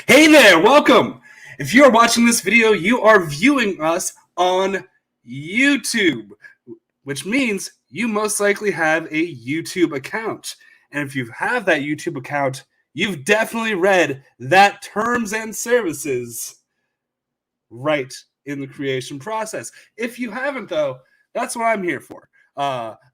Hey there, welcome! If you are watching this video, you are viewing us on YouTube, which means you most likely have a YouTube account. And if you have that YouTube account, you've definitely read that terms and services right in the creation process. If you haven't, though, that's what I'm here for.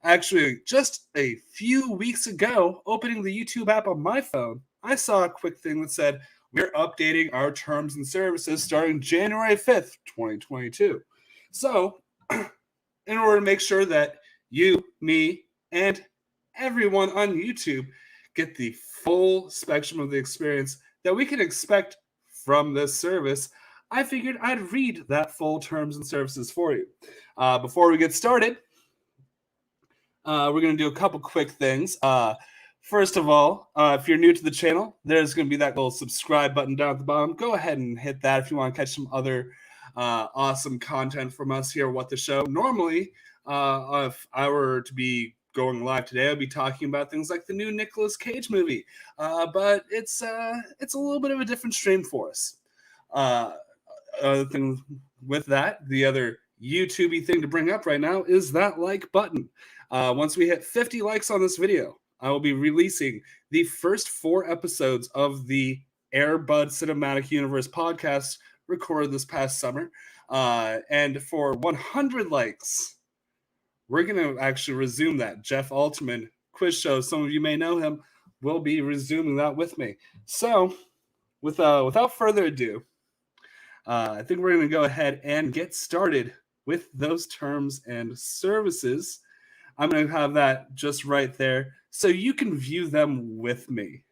Actually, just a few weeks ago, opening the YouTube app on my phone, I saw a quick thing that said, we're updating our terms and services starting January 5th, 2022. So, in order to make sure that you, me, and everyone on YouTube get the full spectrum of the experience that we can expect from this service, I figured I'd read that full terms and services for you. Before we get started, we're going to do a couple quick things. First of all, if you're new to the channel, there's going to be that little subscribe button down at the bottom. Go ahead and hit that if you want to catch some other awesome content from us here at What the Show. Normally, if I were to be going live today, I'd be talking about things like the new Nicolas Cage movie, but it's a little bit of a different stream for us. Other thing with that, the other YouTube-y thing to bring up right now is that like button. Once we hit 50 likes on this video, I will be releasing the first 4 episodes of the Air Bud Cinematic Universe podcast recorded this past summer. And for 100 likes, we're going to actually resume that. Jeff Altman quiz show, some of you may know him, will be resuming that with me. So, without further ado, I think we're going to go ahead and get started with those terms and services. I'm going to have that just right there so you can view them with me.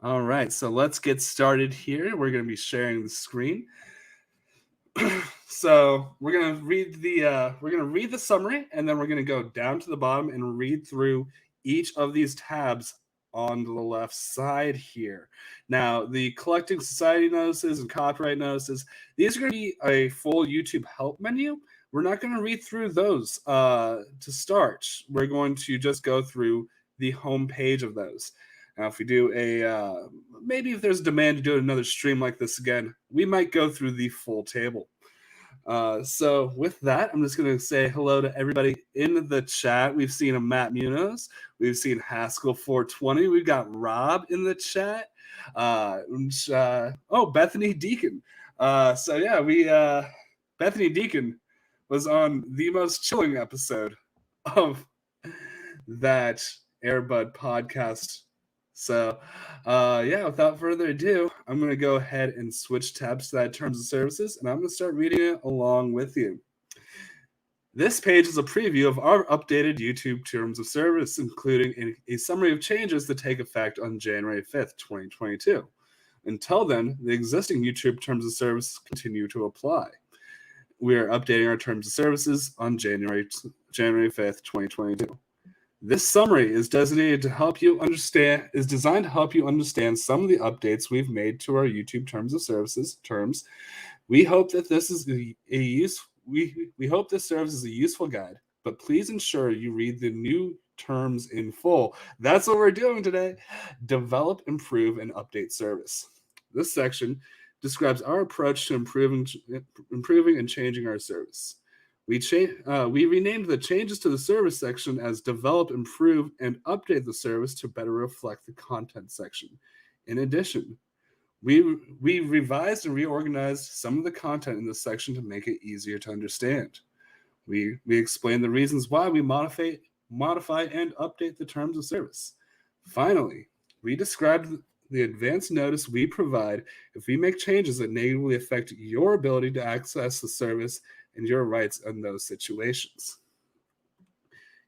All right, so let's get started here. We're going to be sharing the screen. So we're going to read the summary, and then we're going to go down to the bottom and read through each of these tabs on the left side here. Now, the collecting society notices and copyright notices, these are going to be a full YouTube help menu. We're not going to read through those to start. We're going to just go through the home page of those. Now, if we do maybe if there's demand to do another stream like this again, we might go through the full table. So with that, I'm just going to say hello to everybody in the chat. We've seen a Matt Munoz. We've seen Haskell 420. We've got Rob in the chat. Bethany Deacon. Bethany Deacon was on the most chilling episode of that Airbud podcast. So, without further ado, I'm going to go ahead and switch tabs to that terms of services, and I'm going to start reading it along with you. This page is a preview of our updated YouTube terms of service, including a summary of changes that take effect on January 5th, 2022. Until then, the existing YouTube terms of service continue to apply. We are updating our terms of services on January 5th, 2022. This summary is designed to help you understand some of the updates we've made to our YouTube terms of services terms. We hope that this serves as a useful guide, but please ensure you read the new terms in full. That's what we're doing today. Develop, improve, and update service. This section describes our approach to improving and changing our service. We renamed the changes to the service section as Develop, Improve, and Update the Service to better reflect the content section. In addition, we revised and reorganized some of the content in this section to make it easier to understand. We explained the reasons why we modify and update the terms of service. Finally, we described the advance notice we provide if we make changes that negatively affect your ability to access the service and your rights in those situations.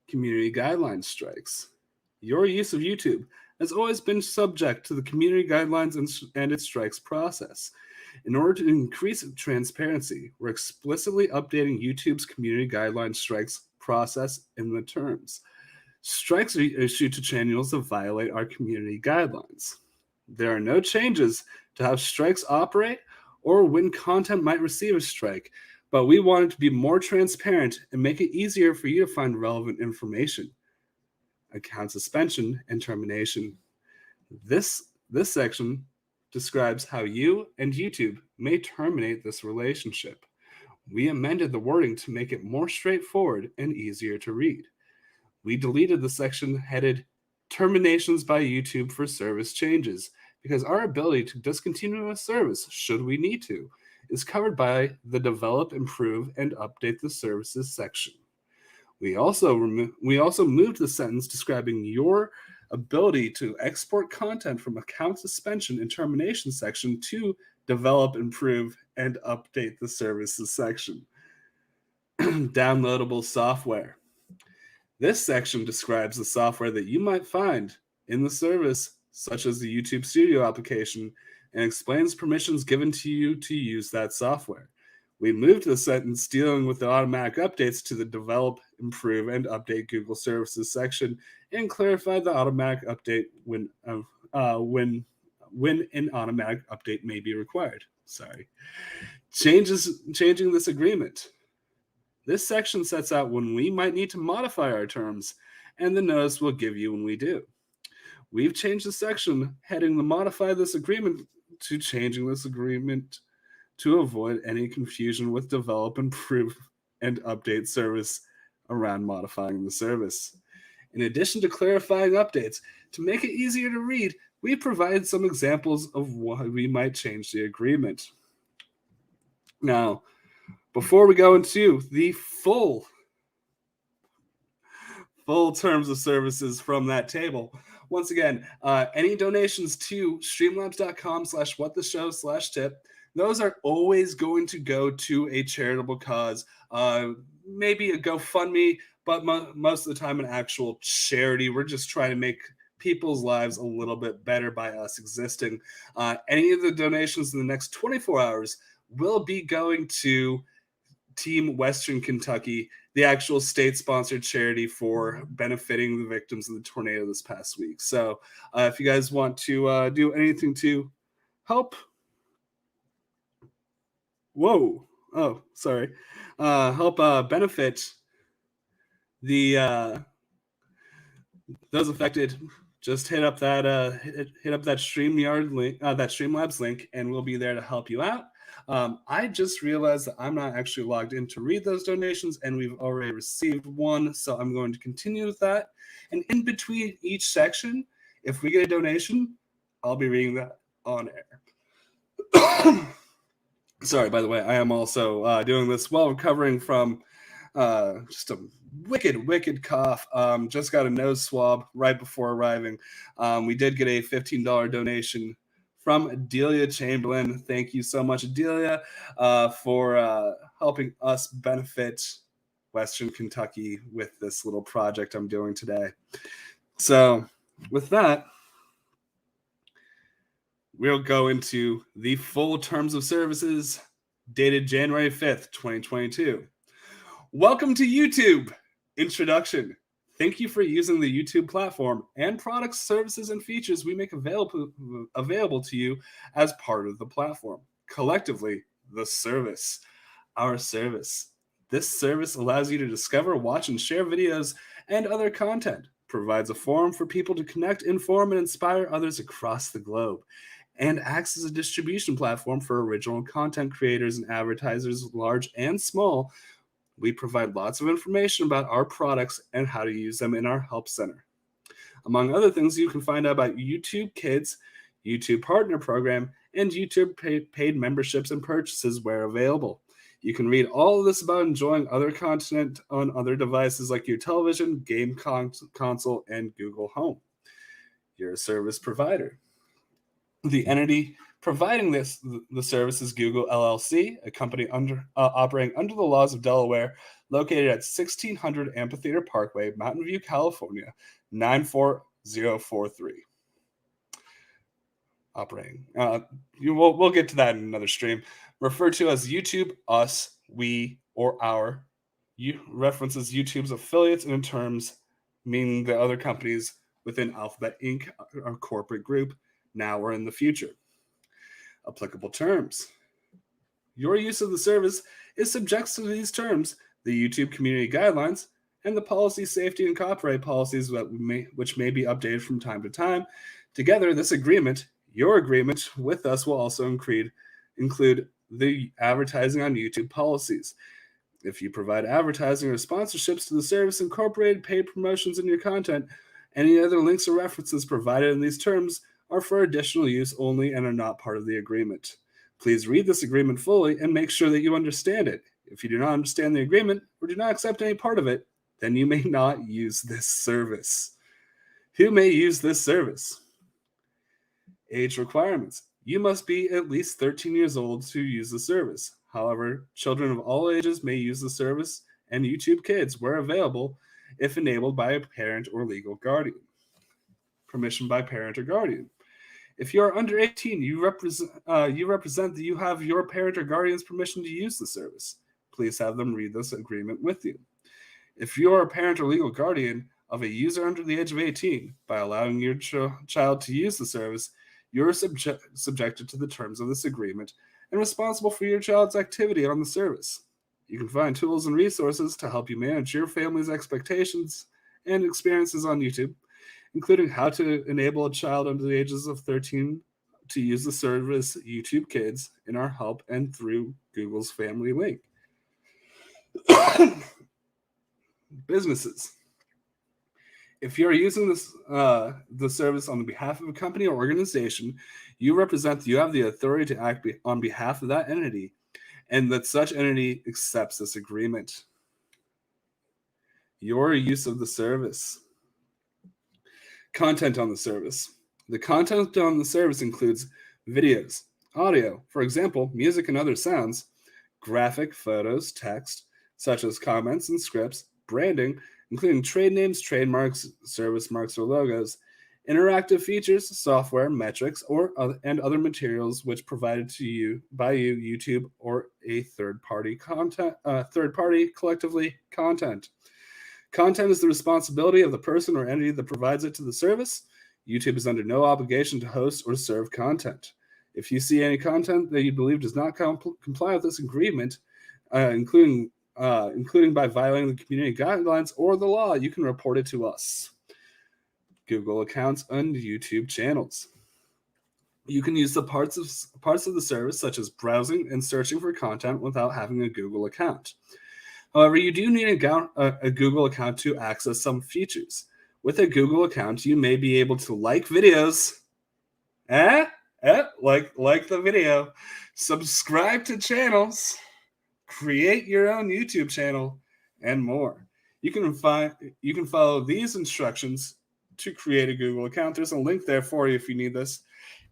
Community guidelines strikes. Your use of YouTube has always been subject to the community guidelines and its strikes process. In order to increase transparency, we're explicitly updating YouTube's community guidelines strikes process in the terms. Strikes are issued to channels that violate our community guidelines. There are no changes to how strikes operate or when content might receive a strike, but we wanted to be more transparent and make it easier for you to find relevant information. Account suspension and termination. This section describes how you and YouTube may terminate this relationship. We amended the wording to make it more straightforward and easier to read. We deleted the section headed Terminations by YouTube for service changes because our ability to discontinue a service, should we need to, is covered by the Develop, Improve, and Update the Services section. We also moved the sentence describing your ability to export content from account suspension and termination section to Develop, Improve, and Update the Services section. Downloadable software. This section describes the software that you might find in the service, such as the YouTube Studio application, and explains permissions given to you to use that software. We moved the sentence dealing with the automatic updates to the Develop, Improve, and Update Google Services section and clarified the automatic update when an automatic update may be required. Changing this agreement. This section sets out when we might need to modify our terms, and the notice will give you when we do. We've changed the section heading the Modify this agreement to Changing this agreement to avoid any confusion with Develop, Improve, and Update service around modifying the service. In addition to clarifying updates, to make it easier to read, we provide some examples of why we might change the agreement. Now, before we go into the full terms of services from that table, once again, any donations to streamlabs.com/whattheshow/tip, those are always going to go to a charitable cause, maybe a GoFundMe, but most of the time an actual charity. We're just trying to make people's lives a little bit better by us existing. Any of the donations in the next 24 hours will be going to Team Western Kentucky, the actual state-sponsored charity for benefiting the victims of the tornado this past week. So if you guys want to do anything to help... help benefit the those affected, just hit up that StreamYard link, that Streamlabs link, and we'll be there to help you out. I just realized that I'm not actually logged in to read those donations, and we've already received one, so I'm going to continue with that. And in between each section, if we get a donation, I'll be reading that on air. Sorry, by the way, I am also doing this while recovering from just a wicked cough. Just got a nose swab right before arriving. We did get a $15 donation from Adelia Chamberlain. Thank you so much, Adelia, for helping us benefit Western Kentucky with this little project I'm doing today. So with that, we'll go into the full terms of services dated January 5th, 2022. Welcome to YouTube. Introduction. Thank you for using the YouTube platform and products, services, and features we make available to you as part of the platform. Collectively, the service. Our service. This service allows you to discover, watch, and share videos and other content, provides a forum for people to connect, inform, and inspire others across the globe, and acts as a distribution platform for original content creators and advertisers, large and small. We provide lots of information about our products and how to use them in our help center. Among other things, you can find out about YouTube Kids, YouTube Partner Program, and YouTube paid memberships and purchases where available. You can read all of this about enjoying other content on other devices like your television, game console, and Google Home. You're a service provider. The entity providing the service is Google LLC, a company operating under the laws of Delaware, located at 1600 Amphitheater Parkway, Mountain View, California, 94043. Operating. We'll get to that in another stream. Referred to as YouTube, us, we, or our. References YouTube's affiliates and in terms meaning the other companies within Alphabet Inc., our corporate group, now or in the future. Applicable terms. Your use of the service is subject to these terms, the YouTube community guidelines, and the policy, safety, and copyright policies which may be updated from time to time. Together, this agreement, Your agreement with us will also include the advertising on YouTube policies. If you provide advertising or sponsorships to the service, incorporate paid promotions in your content, any other links or references provided in these terms are for additional use only and are not part of the agreement. Please read this agreement fully and make sure that you understand it. If you do not understand the agreement or do not accept any part of it, then you may not use this service. Who may use this service? Age requirements. You must be at least 13 years old to use the service. However, children of all ages may use the service, and YouTube Kids, where available, if enabled by a parent or legal guardian. Permission by parent or guardian. If you are under 18, you represent that you have your parent or guardian's permission to use the service. Please have them read this agreement with you. If you are a parent or legal guardian of a user under the age of 18, by allowing your child to use the service, you're subjected to the terms of this agreement and responsible for your child's activity on the service. You can find tools and resources to help you manage your family's expectations and experiences on YouTube, including how to enable a child under the ages of 13 to use the service YouTube Kids in our help and through Google's family link. Businesses. If you're using the service on behalf of a company or organization, you have the authority to act on behalf of that entity, and that such entity accepts this agreement. Your use of the service. Content on the service. The content on the service includes videos, audio, for example, music and other sounds, graphic, photos, text, such as comments and scripts, branding, including trade names, trademarks, service marks, or logos, interactive features, software, metrics, and other materials which provided to you by YouTube, or a third-party collectively content. Content is the responsibility of the person or entity that provides it to the service. YouTube is under no obligation to host or serve content. If you see any content that you believe does not comply with this agreement, including by violating the community guidelines or the law, you can report it to us. Google accounts and YouTube channels. You can use the parts of the service, such as browsing and searching for content, without having a Google account. However, you do need a Google account to access some features. With a Google account, you may be able to like videos. Like the video. Subscribe to channels. Create your own YouTube channel, and more. You can follow these instructions to create a Google account. There's a link there for you if you need this.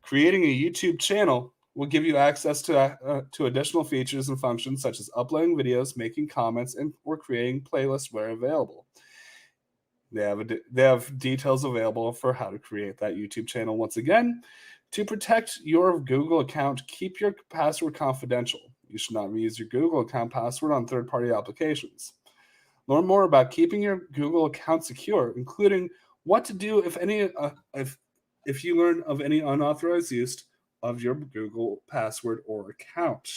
Creating a YouTube channel will give you access to additional features and functions, such as uploading videos, making comments, or creating playlists where available. They have details available for how to create that YouTube channel. Once again, to protect your Google account, keep your password confidential. You should not reuse your Google account password on third-party applications. Learn more about keeping your Google account secure, including what to do if you learn of any unauthorized use of your Google password or account.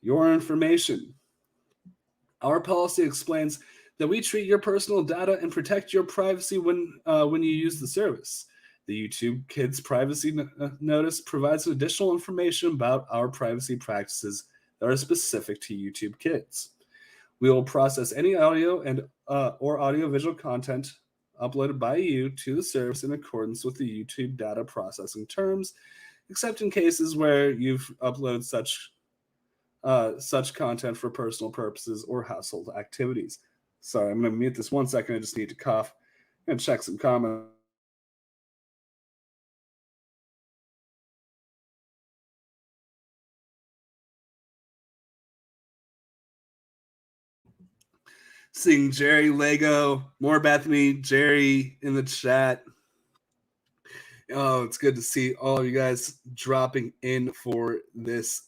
Your information. Our policy explains that we treat your personal data and protect your privacy when you use the service. The YouTube Kids Privacy Notice provides additional information about our privacy practices that are specific to YouTube Kids. We will process any audio or audiovisual content uploaded by you to the service in accordance with the YouTube data processing terms, except in cases where you've uploaded such content for personal purposes or household activities. Sorry, I'm going to mute this 1 second. I just need to cough and check some comments. Seeing Jerry Lego, more Bethany, Jerry in the chat. Oh, it's good to see all of you guys dropping in for this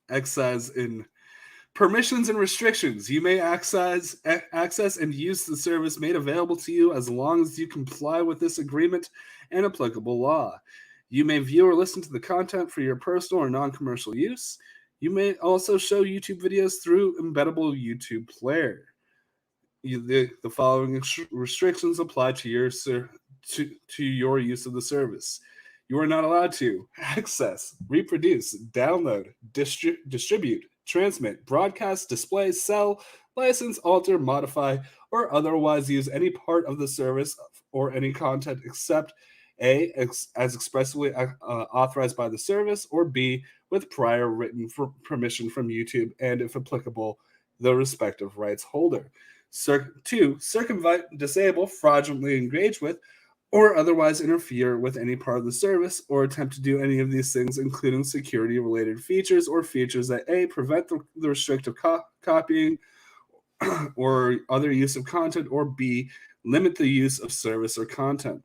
exercise in permissions and restrictions. You may access and use the service made available to you as long as you comply with this agreement and applicable law. You may view or listen to the content for your personal or non-commercial use. You may also show YouTube videos through embeddable YouTube player. The following restrictions apply to to your use of the service. You are not allowed to access, reproduce, download, distribute, transmit, broadcast, display, sell, license, alter, modify, or otherwise use any part of the service or any content except A, as expressly authorized by the service, or B, with prior written permission from YouTube and, if applicable, the respective rights holder. 2. Circumvent, disable, fraudulently engage with, or otherwise interfere with any part of the service, or attempt to do any of these things, including security-related features or features that A, prevent the restrictive copying or other use of content, or B, limit the use of service or content.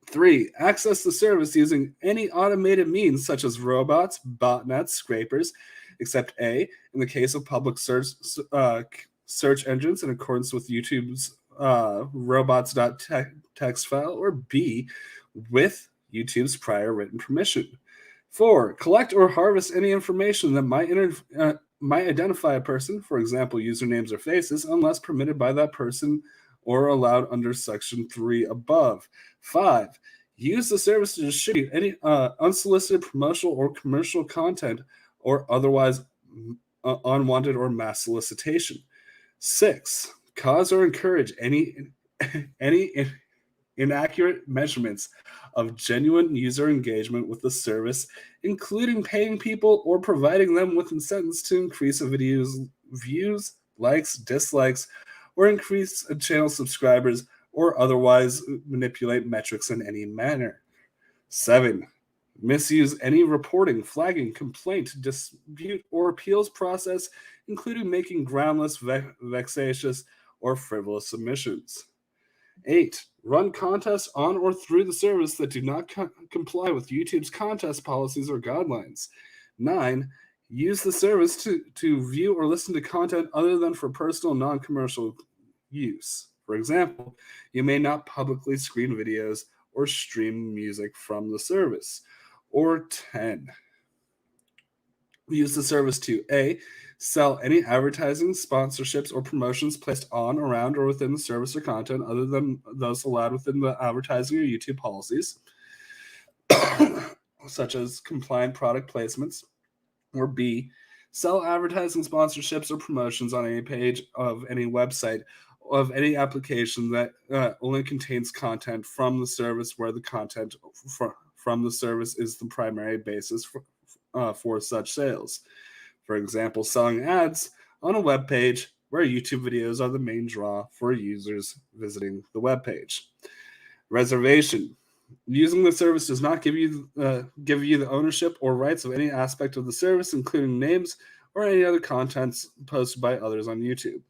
3. Access the service using any automated means such as robots, botnets, scrapers, except A, in the case of public search engines in accordance with YouTube's robots.txt file, or B, with YouTube's prior written permission. 4. Collect or harvest any information that might identify a person, for example, usernames or faces, unless permitted by that person or allowed under Section 3 above. 5. Use the service to distribute any unsolicited promotional or commercial content or otherwise unwanted or mass solicitation. 6. Cause or encourage any inaccurate measurements of genuine user engagement with the service, including paying people or providing them with incentives to increase a video's views, likes, dislikes, or increase a channel subscribers, or otherwise manipulate metrics in any manner. 7. Misuse any reporting, flagging, complaint, dispute, or appeals process, including making groundless, vexatious, or frivolous submissions. 8. Run contests on or through the service that do not comply with YouTube's contest policies or guidelines. 9. Use the service to view or listen to content other than for personal, non-commercial use. For example, you may not publicly screen videos or stream music from the service. Or 10. Use the service to A. Sell any advertising, sponsorships, or promotions placed on, around, or within the service or content other than those allowed within the advertising or YouTube policies, such as compliant product placements. Or B. Sell advertising, sponsorships, or promotions on any page of any website of any application that only contains content from the service where the content from the service is the primary basis for such sales. For example, selling ads on a web page where YouTube videos are the main draw for users visiting the web page. Reservation. Using the service does not give you the ownership or rights of any aspect of the service, including names or any other contents posted by others on YouTube.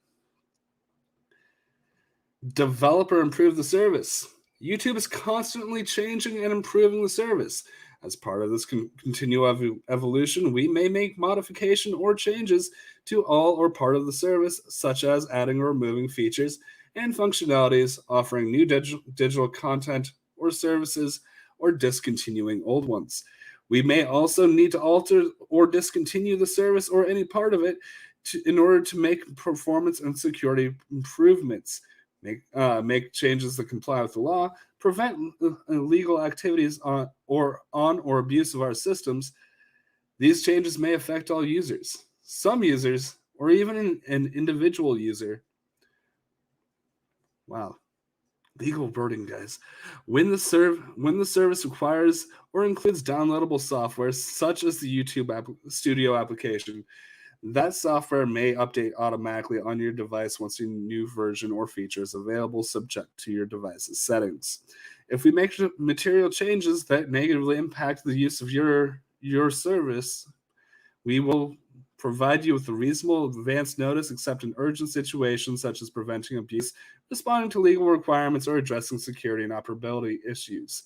Develop or improve the service. YouTube is constantly changing and improving the service. As part of this continual evolution, we may make modification or changes to all or part of the service, such as adding or removing features and functionalities, offering new digital content or services, or discontinuing old ones. We may also need to alter or discontinue the service or any part of it in order to make performance and security improvements. Make changes that comply with the law, prevent illegal activities or abuse of our systems. These changes may affect all users. Some users, or even an individual user. Wow, legal wording, guys. When the service requires or includes downloadable software, such as the YouTube Studio application, that software may update automatically on your device once a new version or feature is available, subject to your device's settings. If we make material changes that negatively impact the use of your service, we will provide you with a reasonable advance notice, except in urgent situations such as preventing abuse, responding to legal requirements, or addressing security and operability issues.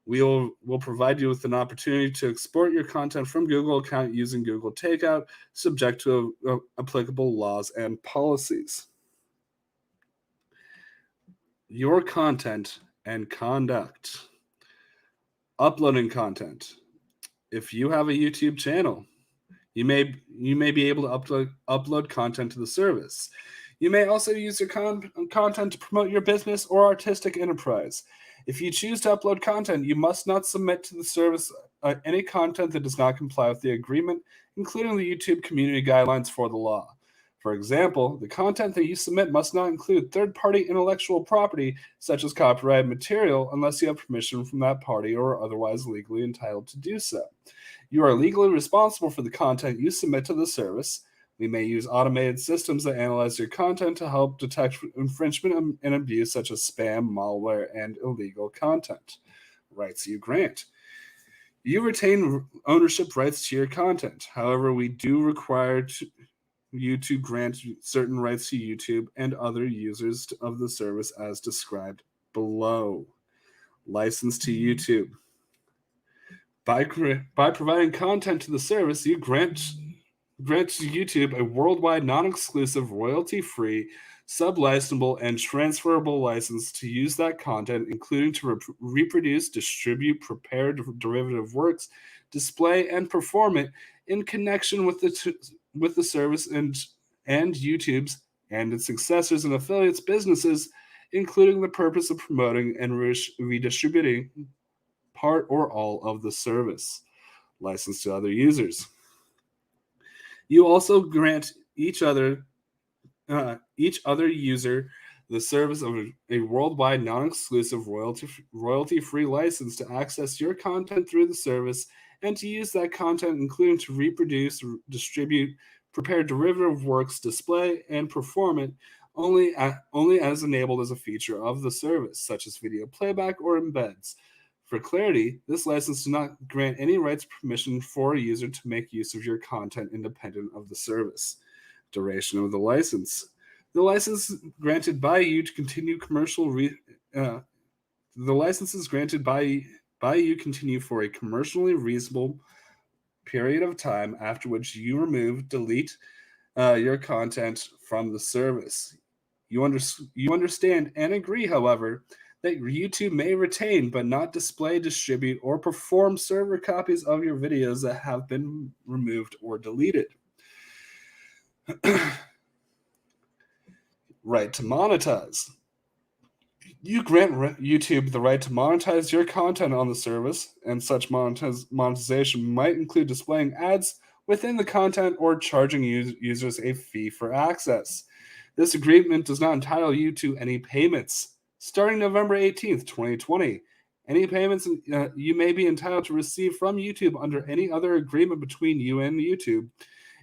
We'll provide you with an opportunity to export your content from Google account using Google Takeout, subject to applicable laws and policies. Your content and conduct. Uploading content. If you have a YouTube channel, you may be able to upload content to the service. You may also use your content to promote your business or artistic enterprise. If you choose to upload content, you must not submit to the service any content that does not comply with the agreement, including the YouTube community guidelines for the law. For example, the content that you submit must not include third-party intellectual property, such as copyrighted material, unless you have permission from that party or are otherwise legally entitled to do so. You are legally responsible for the content you submit to the service. We may use automated systems that analyze your content to help detect infringement and abuse, such as spam, malware, and illegal content. Rights you grant. You retain ownership rights to your content. However, we do require you to grant certain rights to YouTube and other users of the service as described below. License to YouTube. By providing content to the service, you grant YouTube a worldwide, non-exclusive, royalty-free, sub-licensable, and transferable license to use that content, including to reproduce, distribute, prepare derivative works, display, and perform it in connection with the service and YouTube's and its successors and affiliates businesses, including the purpose of promoting and redistributing part or all of the service. License to other users. You also grant each other user the service of a worldwide, non-exclusive, royalty-free license to access your content through the service and to use that content, including to reproduce, distribute, prepare derivative works, display, and perform it only as enabled as a feature of the service, such as video playback or embeds. For clarity, this license does not grant any rights or permission for a user to make use of your content independent of the service. Duration of the license. The license granted by you to continue the licenses granted by you continue for a commercially reasonable period of time, after which you delete your content from the service. You understand and agree, however, that YouTube may retain but not display, distribute, or perform server copies of your videos that have been removed or deleted. Right to monetize. You grant YouTube the right to monetize your content on the service, and such monetization might include displaying ads within the content or charging users a fee for access. This agreement does not entitle you to any payments. Starting November 18th, 2020, any payments you may be entitled to receive from YouTube under any other agreement between you and YouTube,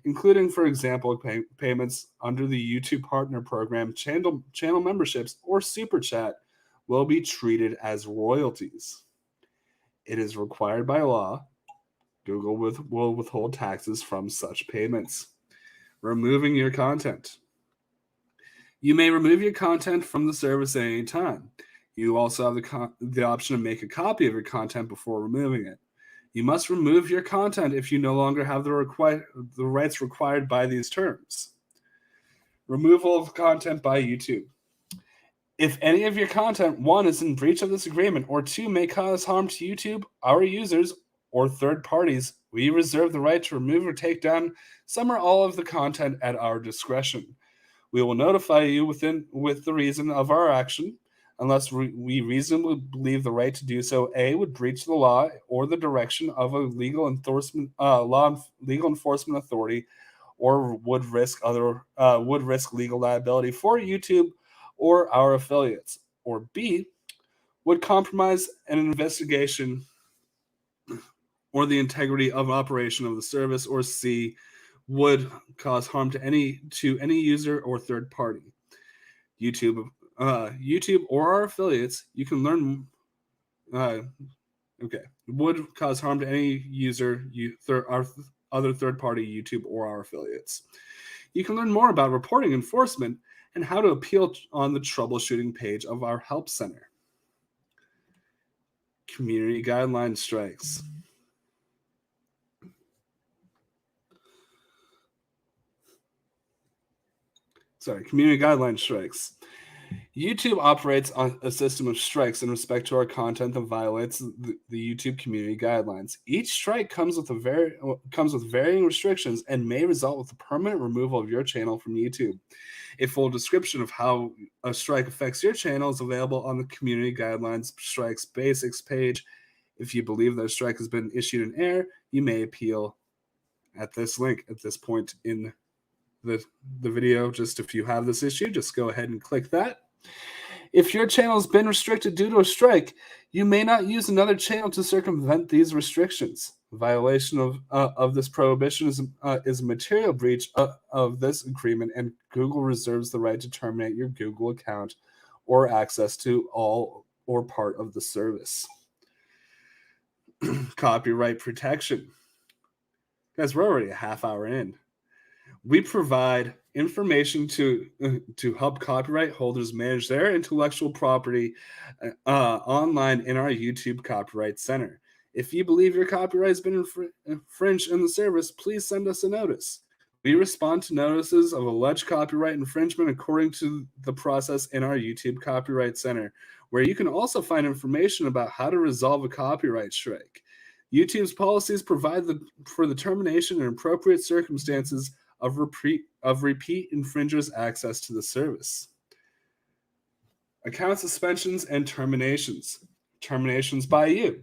including, for example, payments under the YouTube Partner Program, channel memberships, or Super Chat, will be treated as royalties. It is required by law. Google will withhold taxes from such payments. Removing your content. You may remove your content from the service at any time. You also have the option to make a copy of your content before removing it. You must remove your content if you no longer have the rights required by these terms. Removal of content by YouTube. If any of your content, 1, is in breach of this agreement, or 2, may cause harm to YouTube, our users, or third parties, we reserve the right to remove or take down some or all of the content at our discretion. We will notify you with the reason of our action, unless we reasonably believe the right to do so, A, would breach the law or the direction of a legal enforcement authority, or would risk legal liability for YouTube or our affiliates, or B, would compromise an investigation or the integrity of operation of the service, or C, would cause harm to any user or third party. YouTube or our affiliates, you can learn. Would cause harm to any user, our other third party YouTube or our affiliates. You can learn more about reporting enforcement and how to appeal on the troubleshooting page of our help center. Community guideline strikes. Community guideline strikes. YouTube operates on a system of strikes in respect to our content that violates the YouTube community guidelines. Each strike comes with varying restrictions and may result with the permanent removal of your channel from YouTube. A full description of how a strike affects your channel is available on the Community Guidelines Strikes Basics page. If you believe that a strike has been issued in error, you may appeal at this link at this point in the video. Just if you have this issue, just go ahead and click that. If your channel has been restricted due to a strike, you may not use another channel to circumvent these restrictions. Violation of this prohibition is a material breach of this agreement, and Google reserves the right to terminate your Google account or access to all or part of the service. Copyright protection. Guys, we're already a half hour in. We provide information to help copyright holders manage their intellectual property online in our YouTube Copyright Center. If you believe your copyright has been infringed in the service, please send us a notice. We respond to notices of alleged copyright infringement according to the process in our YouTube Copyright Center, where you can also find information about how to resolve a copyright strike. YouTube's policies provide for the termination in appropriate circumstances of repeat infringers' access to the service. Account suspensions and terminations. Terminations by you.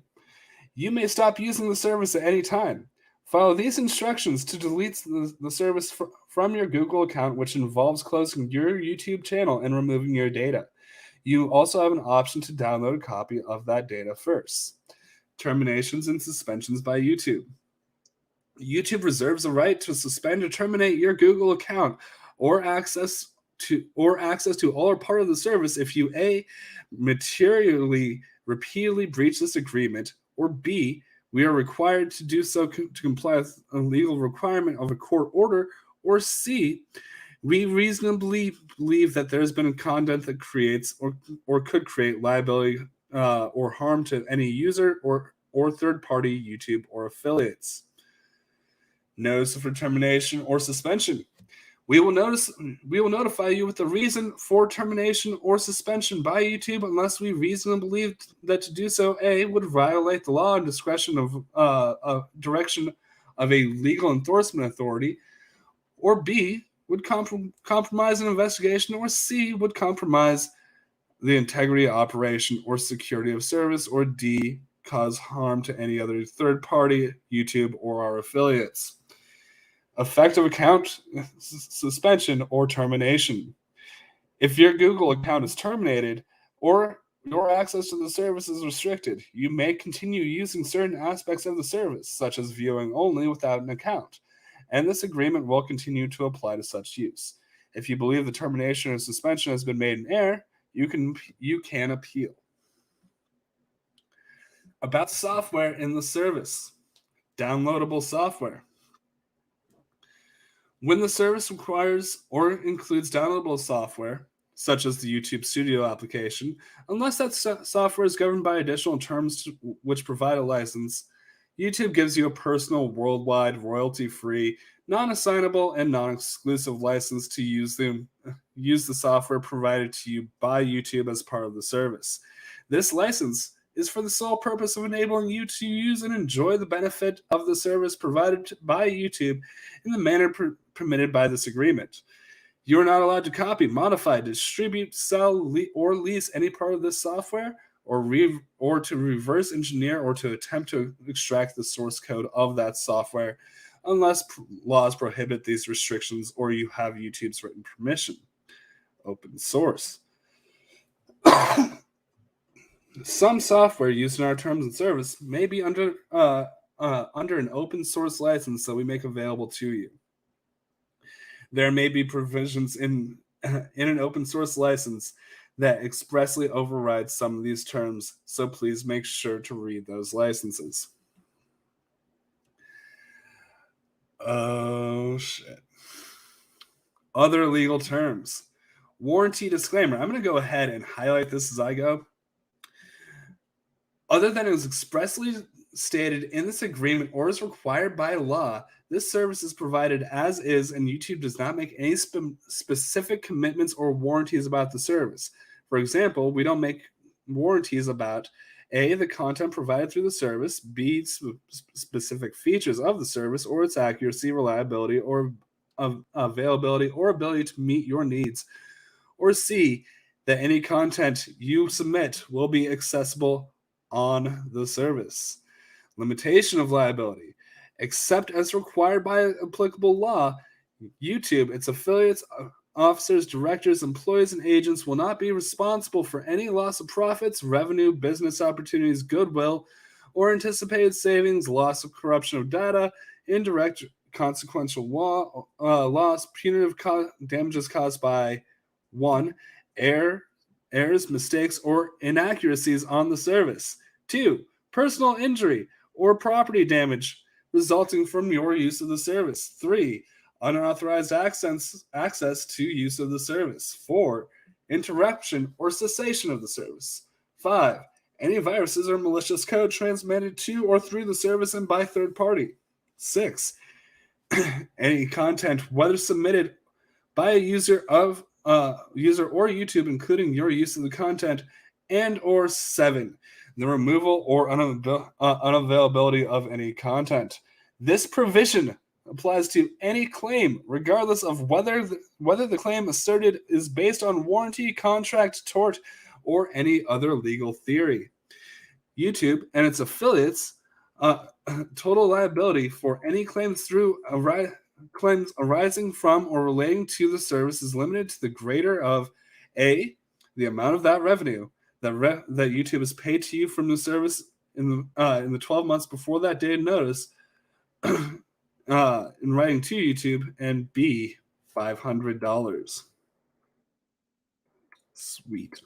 You may stop using the service at any time. Follow these instructions to delete the service from your Google account, which involves closing your YouTube channel and removing your data. You also have an option to download a copy of that data first. Terminations and suspensions by YouTube. YouTube reserves the right to suspend or terminate your Google account or access to all or part of the service if you A, materially repeatedly breach this agreement, or B, we are required to do so to comply with a legal requirement of a court order, or C, we reasonably believe that there has been content that creates or could create liability or harm to any user or third-party YouTube or affiliates. Notice of termination or suspension. We will notify you with the reason for termination or suspension by YouTube unless we reasonably believe that to do so, A, would violate the law and discretion of direction of a legal enforcement authority, or B, would compromise an investigation, or C, would compromise the integrity of operation or security of service, or D, cause harm to any other third party, YouTube, or our affiliates. Effective account suspension or termination. If your Google account is terminated or your access to the service is restricted, you may continue using certain aspects of the service, such as viewing only without an account, and this agreement will continue to apply to such use. If you believe the termination or suspension has been made in error, you can appeal. About software in the service. Downloadable software. When the service requires or includes downloadable software, such as the YouTube Studio application, unless that software is governed by additional terms which provide a license, YouTube gives you a personal, worldwide, royalty-free, non-assignable, and non-exclusive license to use the software provided to you by YouTube as part of the service. This license is for the sole purpose of enabling you to use and enjoy the benefit of the service provided by YouTube in the manner permitted by this agreement. You are not allowed to copy, modify, distribute, sell, or lease any part of this software, or to reverse engineer or to attempt to extract the source code of that software unless laws prohibit these restrictions or you have YouTube's written permission. Open source. Some software used in our terms and service may be under an open source license that we make available to you. There may be provisions in an open source license that expressly override some of these terms, so please make sure to read those licenses. Oh, shit. Other legal terms. Warranty disclaimer. I'm going to go ahead and highlight this as I go. Other than it was expressly stated in this agreement or is required by law, this service is provided as is, and YouTube does not make any specific commitments or warranties about the service. For example, we don't make warranties about A, the content provided through the service, B, specific features of the service, or its accuracy, reliability, or availability, or ability to meet your needs, or C, that any content you submit will be accessible on the service. Limitation of liability. Except as required by applicable law, YouTube, its affiliates, officers, directors, employees, and agents will not be responsible for any loss of profits, revenue, business opportunities, goodwill, or anticipated savings, loss of corruption of data, indirect consequential loss, punitive damages caused by 1. Errors, mistakes, or inaccuracies on the service. 2. Personal injury or property damage resulting from your use of the service. 3. Unauthorized access to use of the service. 4. Interruption or cessation of the service. 5. Any viruses or malicious code transmitted to or through the service and by third party. 6. Any content, whether submitted by a user or YouTube, including your use of the content, and or 7. The removal or unavailability of any content. This provision applies to any claim, regardless of whether the claim asserted is based on warranty, contract, tort, or any other legal theory. YouTube and its affiliates total liability for any claims arising from or relating to the service is limited to the greater of A, the amount of that revenue that YouTube has paid to you from the service in the 12 months before that date of notice in writing to YouTube, and B, $500. Sweet.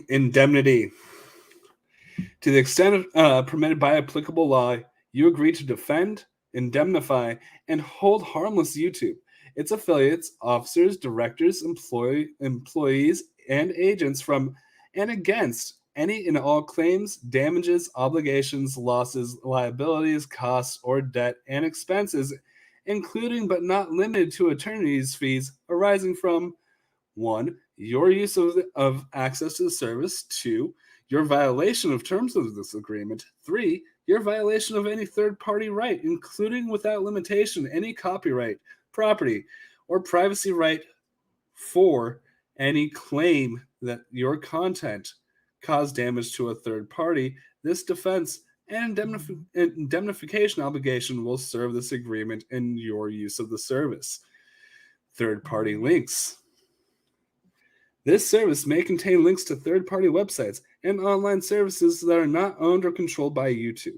Indemnity. To the extent permitted by applicable law, you agree to defend, indemnify, and hold harmless YouTube, its affiliates, officers, directors, employees, and agents from and against any and all claims, damages, obligations, losses, liabilities, costs, or debt and expenses, including but not limited to attorney's fees arising from 1. Your use of access to the service. 2. Your violation of terms of this agreement. 3. Your violation of any third-party right, including without limitation any copyright, property, or privacy right. 4. Any claim that your content caused damage to a third party. This defense and indemnification obligation will serve this agreement in your use of the service. Third-party links. This service may contain links to third-party websites and online services that are not owned or controlled by YouTube.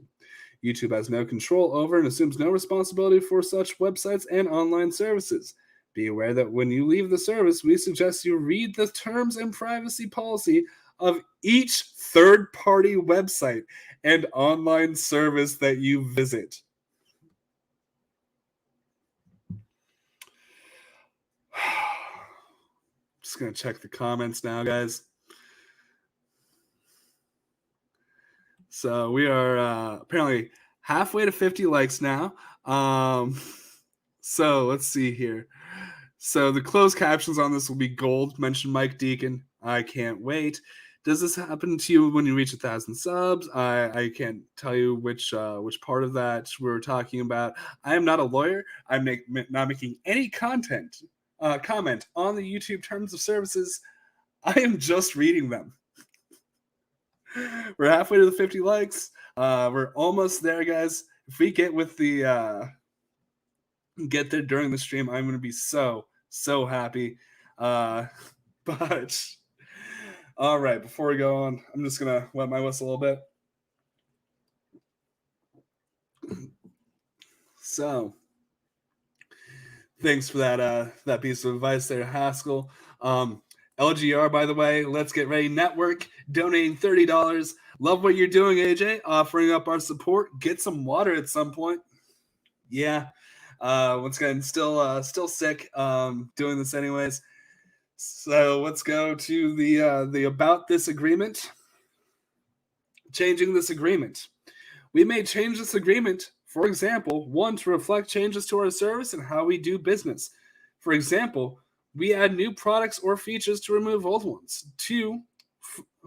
YouTube has no control over and assumes no responsibility for such websites and online services. Be aware that when you leave the service, we suggest you read the terms and privacy policy of each third-party website and online service that you visit. Just going to check the comments now, guys. So we are apparently halfway to 50 likes now. So let's see here. So the closed captions on this will be gold. Mention Mike Deacon. I can't wait. Does this happen to you when you reach 1,000 subs? I can't tell you which part of that we're talking about. I am not a lawyer. I'm not making any comment on the YouTube terms of services. I am just reading them. We're halfway to the 50 likes. We're almost there, guys. If we get there during the stream, I'm going to be so happy. But all right, before we go on, I'm just going to wet my whistle a little bit. So thanks for that piece of advice there, Haskell. LGR, by the way, Let's Get Ready Network, donating $30. Love what you're doing, AJ. Offering up our support. Get some water at some point. Yeah. Once again, still sick. Doing this anyways. So let's go to the about this agreement. Changing this agreement. We may change this agreement, for example, 1, to reflect changes to our service and how we do business. For example, we add new products or features to remove old ones. 2,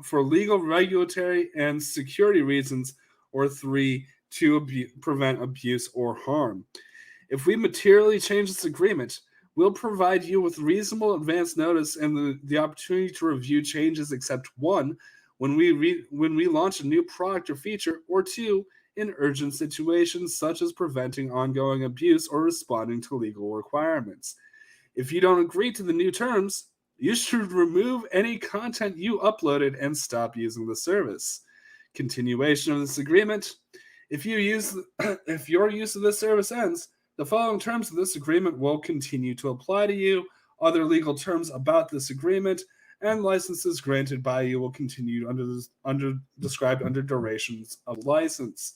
for legal, regulatory, and security reasons. Or 3, to prevent abuse or harm. If we materially change this agreement, we'll provide you with reasonable advance notice and the opportunity to review changes except 1, when we launch a new product or feature, or 2, in urgent situations such as preventing ongoing abuse or responding to legal requirements. If you don't agree to the new terms, you should remove any content you uploaded and stop using the service. Continuation of this agreement. If your use of this service ends, the following terms of this agreement will continue to apply to you. Other legal terms about this agreement and licenses granted by you will continue described under durations of license.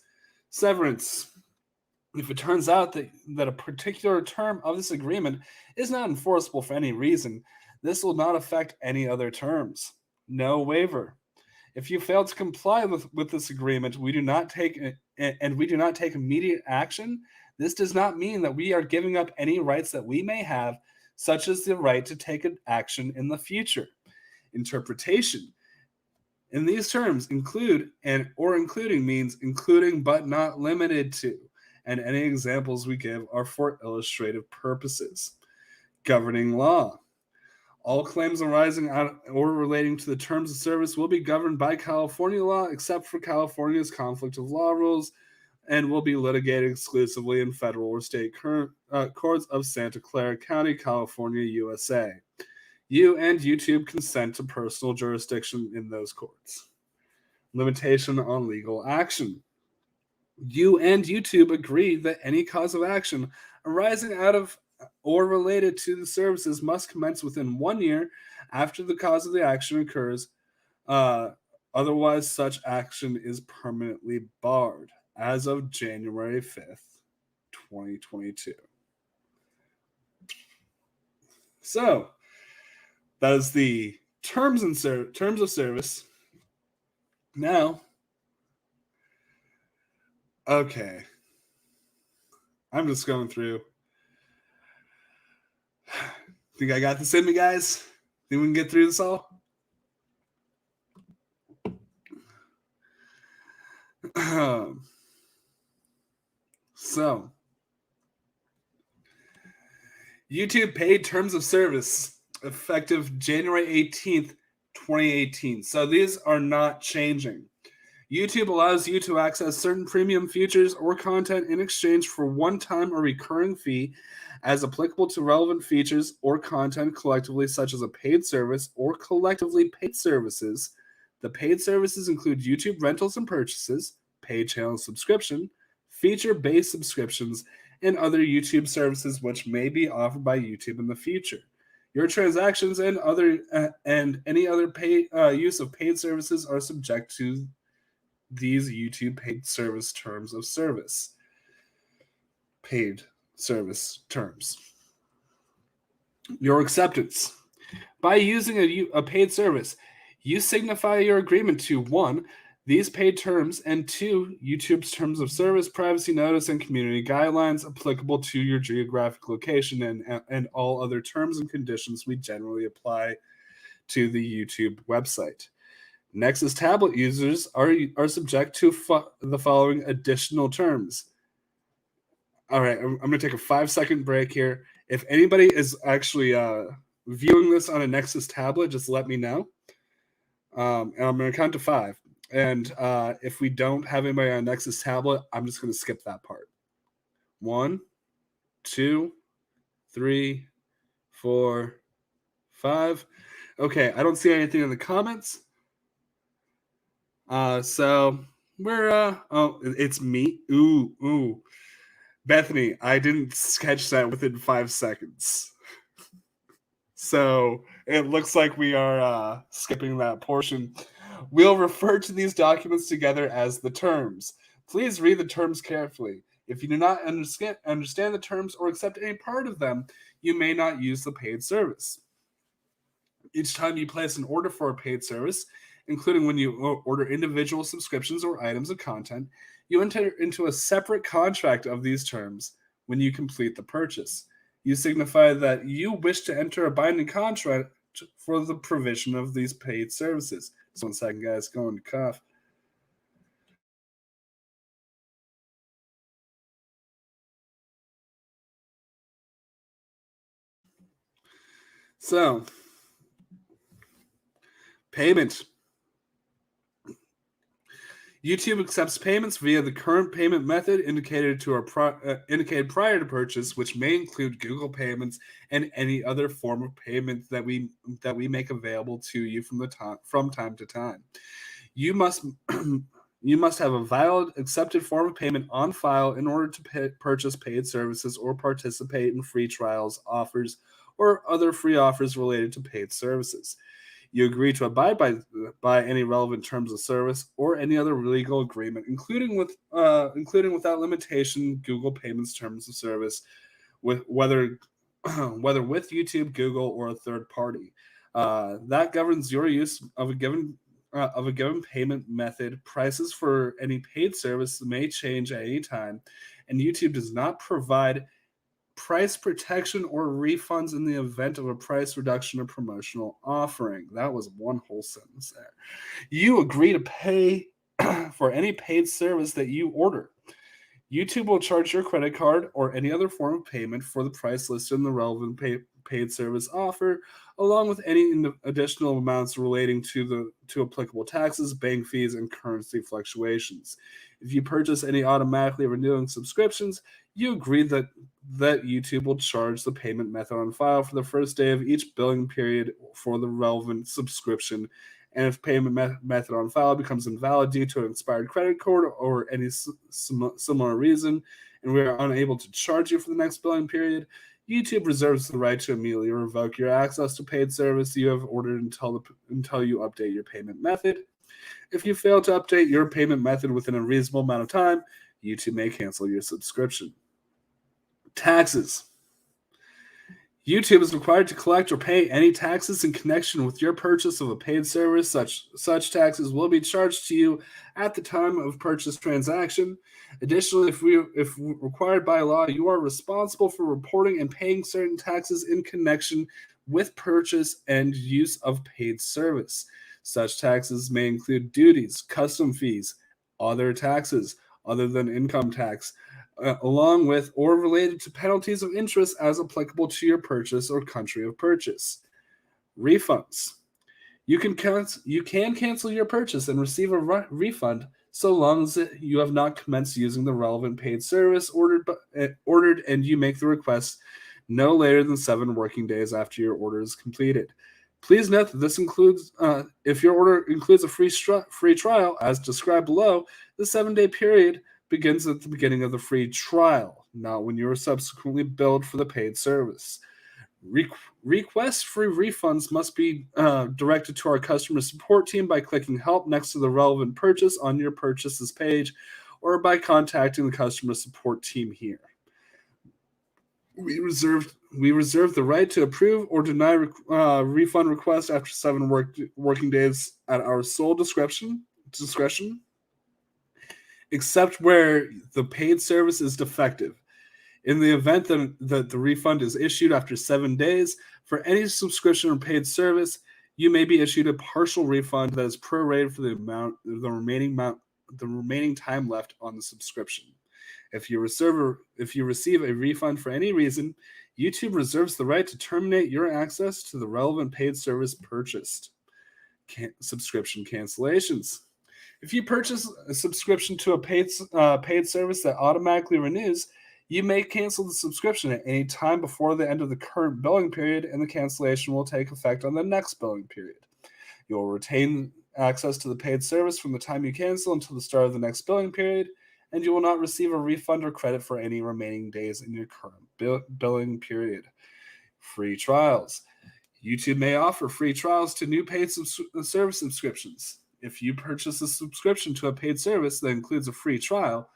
Severance. If it turns out that a particular term of this agreement is not enforceable for any reason, this will not affect any other terms. No waiver. If you fail to comply with this agreement, we do not take immediate action. This does not mean that we are giving up any rights that we may have, such as the right to take an action in the future. Interpretation. In these terms, including means including but not limited to, and any examples we give are for illustrative purposes. Governing law. All claims arising out or relating to the terms of service will be governed by California law, except for California's conflict of law rules, and will be litigated exclusively in federal or state courts of Santa Clara County, California, USA. You and YouTube consent to personal jurisdiction in those courts. Limitation on legal action. You and YouTube agree that any cause of action arising out of or related to the services must commence within 1 year after the cause of the action occurs. Otherwise, such action is permanently barred as of January 5th, 2022. So, that is the terms of service. Now, okay. I'm just going through. Think I got this in me, guys? Think we can get through this all? So, YouTube paid terms of service effective January 18th, 2018. So these are not changing. YouTube allows you to access certain premium features or content in exchange for one-time or recurring fee as applicable to relevant features or content collectively, such as a paid service or collectively paid services. The paid services include YouTube rentals and purchases, paid channel subscription, feature-based subscriptions, and other YouTube services which may be offered by YouTube in the future. Your transactions and any other use of paid services are subject to these YouTube paid service terms of service. Paid service terms. Your acceptance. By using a paid service, you signify your agreement to 1, these paid terms, and 2, YouTube's terms of service, privacy notice, and community guidelines applicable to your geographic location and all other terms and conditions we generally apply to the YouTube website. Nexus tablet users are subject to the following additional terms. All right, I'm going to take a 5-second break here. If anybody is actually viewing this on a Nexus tablet, just let me know. And I'm going to count to 5. And if we don't have anybody on a Nexus tablet, I'm just going to skip that part. 1, 2, 3, 4, 5. Okay, I don't see anything in the comments. So we're it's me. Ooh. Bethany, I didn't sketch that within 5 seconds. So it looks like we are skipping that portion. We'll refer to these documents together as the terms. Please read the terms carefully. If you do not understand the terms or accept any part of them, you may not use the paid service. Each time you place an order for a paid service, including when you order individual subscriptions or items of content, you enter into a separate contract of these terms when you complete the purchase. You signify that you wish to enter a binding contract for the provision of these paid services. Just 1 second, guys. Going to cough. So, payment. YouTube accepts payments via the current payment method indicated indicated prior to purchase, which may include Google Payments and any other form of payment that we make available to you from time to time. You must you must have a valid accepted form of payment on file in order to purchase paid services or participate in free trials, offers, or other free offers related to paid services. You agree to abide by any relevant terms of service or any other legal agreement, including without limitation Google Payments terms of service, with whether whether with YouTube, Google, or a third party. That governs your use of a given payment method. Prices for any paid service may change at any time, and YouTube does not provide price protection or refunds in the event of a price reduction or promotional offering. That was one whole sentence there. You agree to pay for any paid service that you order. YouTube will charge your credit card or any other form of payment for the price listed in the relevant paid service offer, along with any additional amounts relating to applicable taxes, bank fees, and currency fluctuations. If you purchase any automatically renewing subscriptions, you agree that YouTube will charge the payment method on file for the first day of each billing period for the relevant subscription. And if payment method on file becomes invalid due to an expired credit card or any similar reason, and we are unable to charge you for the next billing period, YouTube reserves the right to immediately revoke your access to paid service you have ordered until you update your payment method. If you fail to update your payment method within a reasonable amount of time, YouTube may cancel your subscription. Taxes. YouTube is required to collect or pay any taxes in connection with your purchase of a paid service. Such taxes will be charged to you at the time of purchase transaction. Additionally, if required by law, you are responsible for reporting and paying certain taxes in connection with purchase and use of paid service. Such taxes may include duties, custom fees, other taxes other than income tax, along with or related to penalties of interest as applicable to your purchase or country of purchase. Refunds. You can cancel your purchase and receive a refund so long as you have not commenced using the relevant paid service ordered and you make the request no later than 7 working days after your order is completed. Please note that this includes, if your order includes a free trial, as described below, the 7-day period begins at the beginning of the free trial, not when you are subsequently billed for the paid service. Requests for refunds must be directed to our customer support team by clicking Help next to the relevant purchase on your purchases page, or by contacting the customer support team here. We reserve the right to approve or deny refund requests after 7 working days at our sole discretion, except where the paid service is defective. In the event that the refund is issued after 7 days, for any subscription or paid service, you may be issued a partial refund that is prorated for the remaining time left on the subscription. If you receive a refund for any reason, YouTube reserves the right to terminate your access to the relevant paid service purchased. Subscription cancellations. If you purchase a subscription to a paid service that automatically renews, you may cancel the subscription at any time before the end of the current billing period, and the cancellation will take effect on the next billing period. You will retain access to the paid service from the time you cancel until the start of the next billing period, and you will not receive a refund or credit for any remaining days in your current billing period. Free trials. YouTube may offer free trials to new paid service subscriptions. If you purchase a subscription to a paid service that includes a free trial,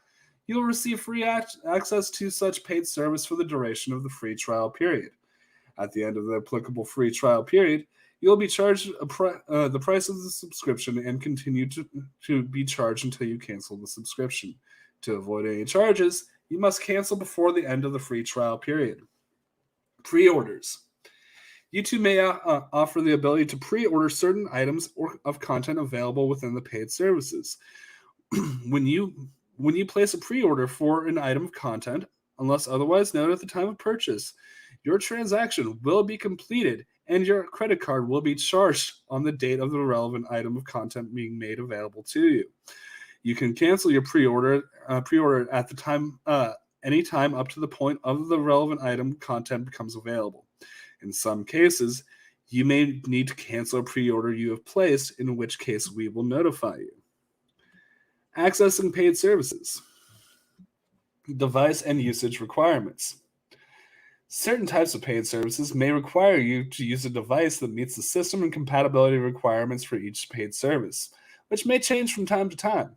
you will receive free access to such paid service for the duration of the free trial period. At the end of the applicable free trial period, you'll be charged the price of the subscription and continue to be charged until you cancel the subscription. To avoid any charges, you must cancel before the end of the free trial period. Pre-orders. YouTube may offer the ability to pre-order certain items of content available within the paid services. when you place a pre-order for an item of content, unless otherwise noted at the time of purchase, your transaction will be completed and your credit card will be charged on the date of the relevant item of content being made available to you. You can cancel your pre-order at the time any time up to the point of the relevant item content becomes available. In some cases, you may need to cancel a pre-order you have placed, in which case we will notify you. Accessing paid services. Device and usage requirements. Certain types of paid services may require you to use a device that meets the system and compatibility requirements for each paid service, which may change from time to time.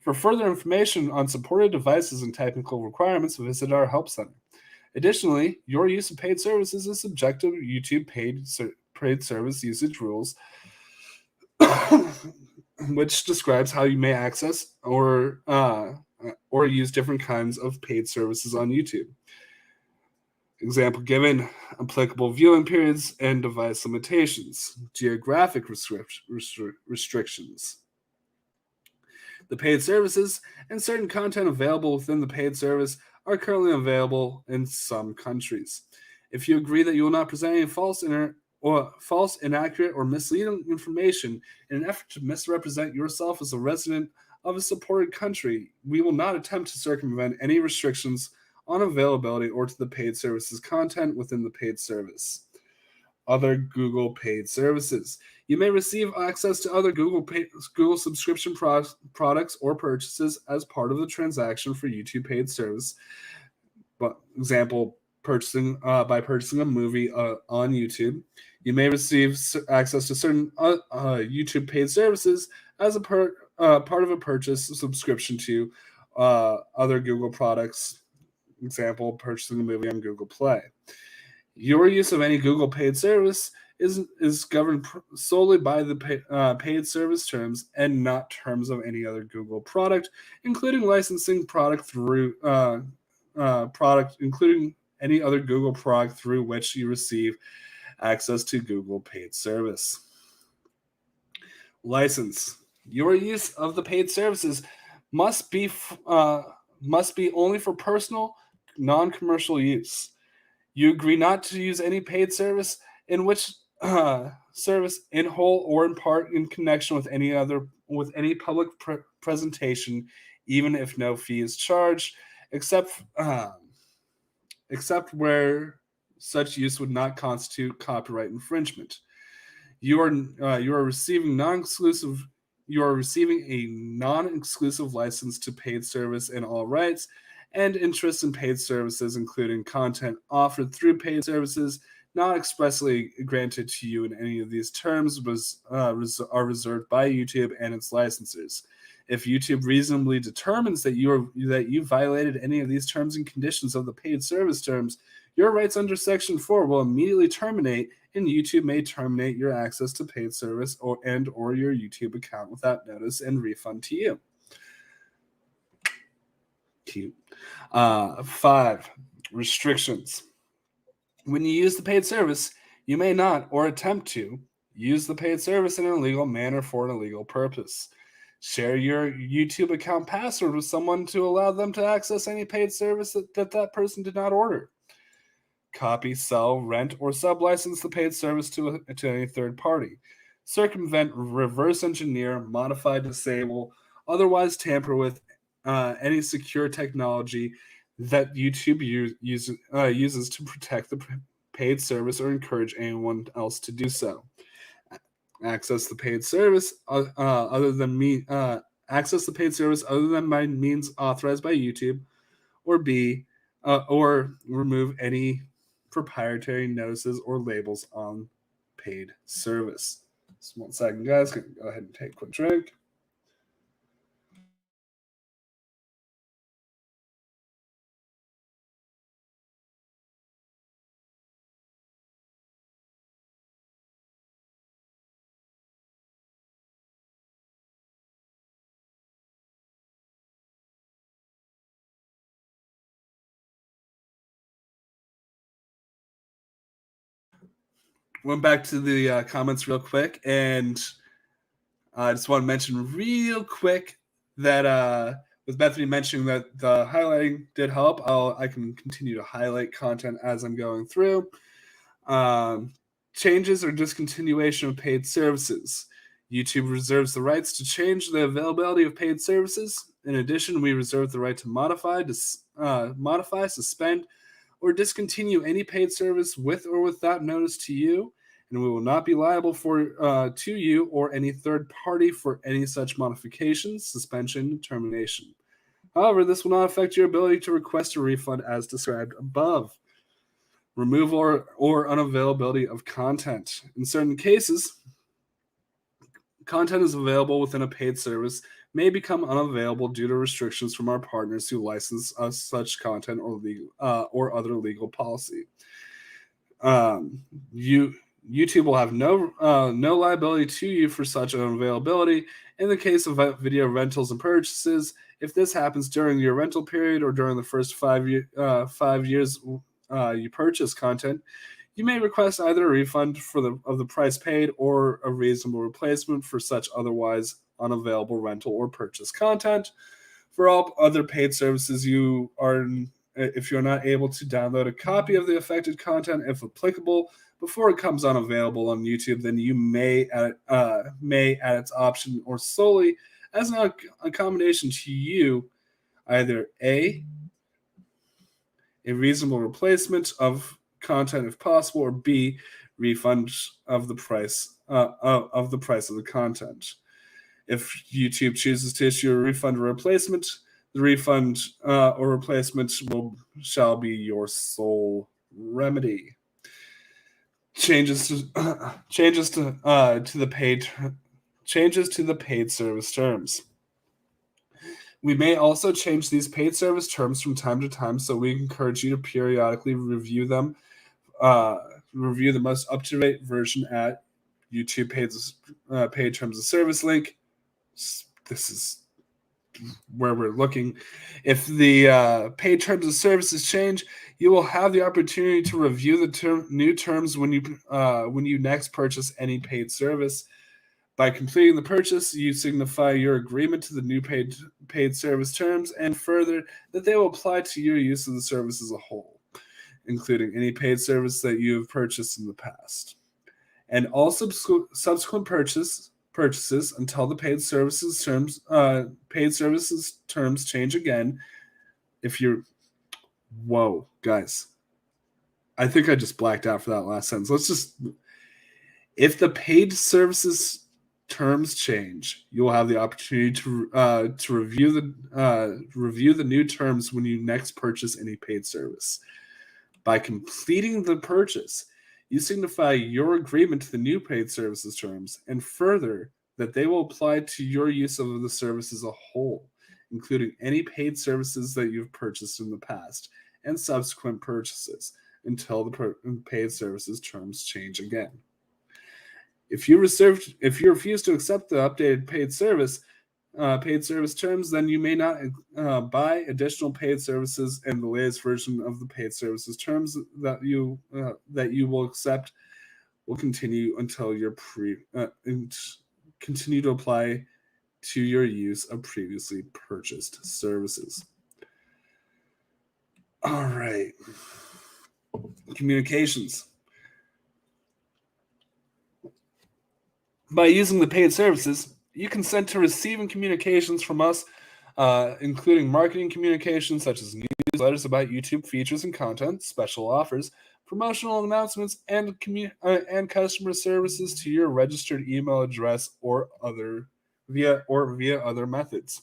For further information on supported devices and technical requirements, visit our Help Center. Additionally, your use of paid services is subject to YouTube paid service usage rules, which describes how you may access or use different kinds of paid services on YouTube. Example given: applicable viewing periods and device limitations, geographic restrictions. The paid services and certain content available within the paid service are currently available in some countries. If you agree that you will not present any false, inaccurate, or misleading information in an effort to misrepresent yourself as a resident of a supported country, we will not attempt to circumvent any restrictions on availability or to the paid services content within the paid service. Other Google paid services. You may receive access to other Google subscription products or purchases as part of the transaction for YouTube paid service. But example, by purchasing a movie on YouTube. You may receive access to certain YouTube paid services as a part of a purchase subscription to other Google products. Example, purchasing a movie on Google Play. Your use of any Google paid service is governed solely by the paid service terms and not terms of any other Google product, including licensing including any other Google product through which you receive access to Google paid service. License. Your use of the paid services must be only for personal, non-commercial use. You agree not to use any paid service in which service in whole or in part in connection with any public presentation, even if no fee is charged, except where such use would not constitute copyright infringement. You are receiving a non-exclusive license to paid service in all rights and interest in paid services, including content offered through paid services not expressly granted to you in any of these terms, are reserved by YouTube and its licensors. If YouTube reasonably determines that you violated any of these terms and conditions of the paid service terms, your rights under Section 4 will immediately terminate, and YouTube may terminate your access to paid service or your YouTube account without notice and refund to you. Cute. 5. Restrictions. When you use the paid service, you may not, or attempt to, use the paid service in an illegal manner for an illegal purpose. Share your YouTube account password with someone to allow them to access any paid service that person did not order. Copy, sell, rent, or sub-license the paid service to any third party. Circumvent, reverse engineer, modify, disable, otherwise tamper with any secure technology that YouTube uses to protect the paid service or encourage anyone else to do so. Access the paid service other than by means authorized by YouTube, or B, or remove any proprietary notices or labels on paid service. Just 1 second, guys. Go ahead and take a quick drink. went back to the comments real quick, and I just want to mention real quick that with Bethany mentioning that the highlighting did help, I can continue to highlight content as I'm going through. Changes or discontinuation of paid services. YouTube reserves the rights to change the availability of paid services. In addition, we reserve the right to modify, suspend, or discontinue any paid service with or without notice to you, and we will not be liable to you or any third party for any such modifications, suspension, termination. However, this will not affect your ability to request a refund as described above. Removal or unavailability of content. In certain cases, content is available within a paid service may become unavailable due to restrictions from our partners who license us such content or other legal policy. YouTube will have no liability to you for such unavailability. In the case of video rentals and purchases, if this happens during your rental period or during the first 5 years you purchase content, you may request either a refund of the price paid or a reasonable replacement for such otherwise unavailable rental or purchase content. For all other paid services, if you're not able to download a copy of the affected content, if applicable, before it comes unavailable on YouTube, then you may at its option or solely as an accommodation to you, either A, a reasonable replacement of content if possible, or B, refund of the price of the content. If YouTube chooses to issue a refund or replacement, the refund or replacement shall be your sole remedy. Changes to the paid service terms. We may also change these paid service terms from time to time, so we encourage you to periodically review them. Review the most up-to-date version at YouTube paid terms of service link. This is where we're looking. If the paid terms of services change, you will have the opportunity to review the new terms when you next purchase any paid service. By completing the purchase, you signify your agreement to the new paid service terms, and further that they will apply to your use of the service as a whole, including any paid service that you have purchased in the past, and all subsequent purchases until the paid services terms change again. Whoa, guys, I think I just blacked out for that last sentence. If the paid services terms change, you will have the opportunity to review the new terms when you next purchase any paid service. By completing the purchase, you signify your agreement to the new paid services terms, and further that they will apply to your use of the service as a whole, including any paid services that you've purchased in the past and subsequent purchases until the paid services terms change again. If you refuse to accept the updated paid service terms, then you may not buy additional paid services, and the latest version of the paid services terms that you will accept will continue until continue to apply to your use of previously purchased services. All right. Communications. By using the paid services, you consent to receiving communications from us, including marketing communications such as newsletters about YouTube features and content, special offers, promotional announcements, and customer services to your registered email address or via other methods.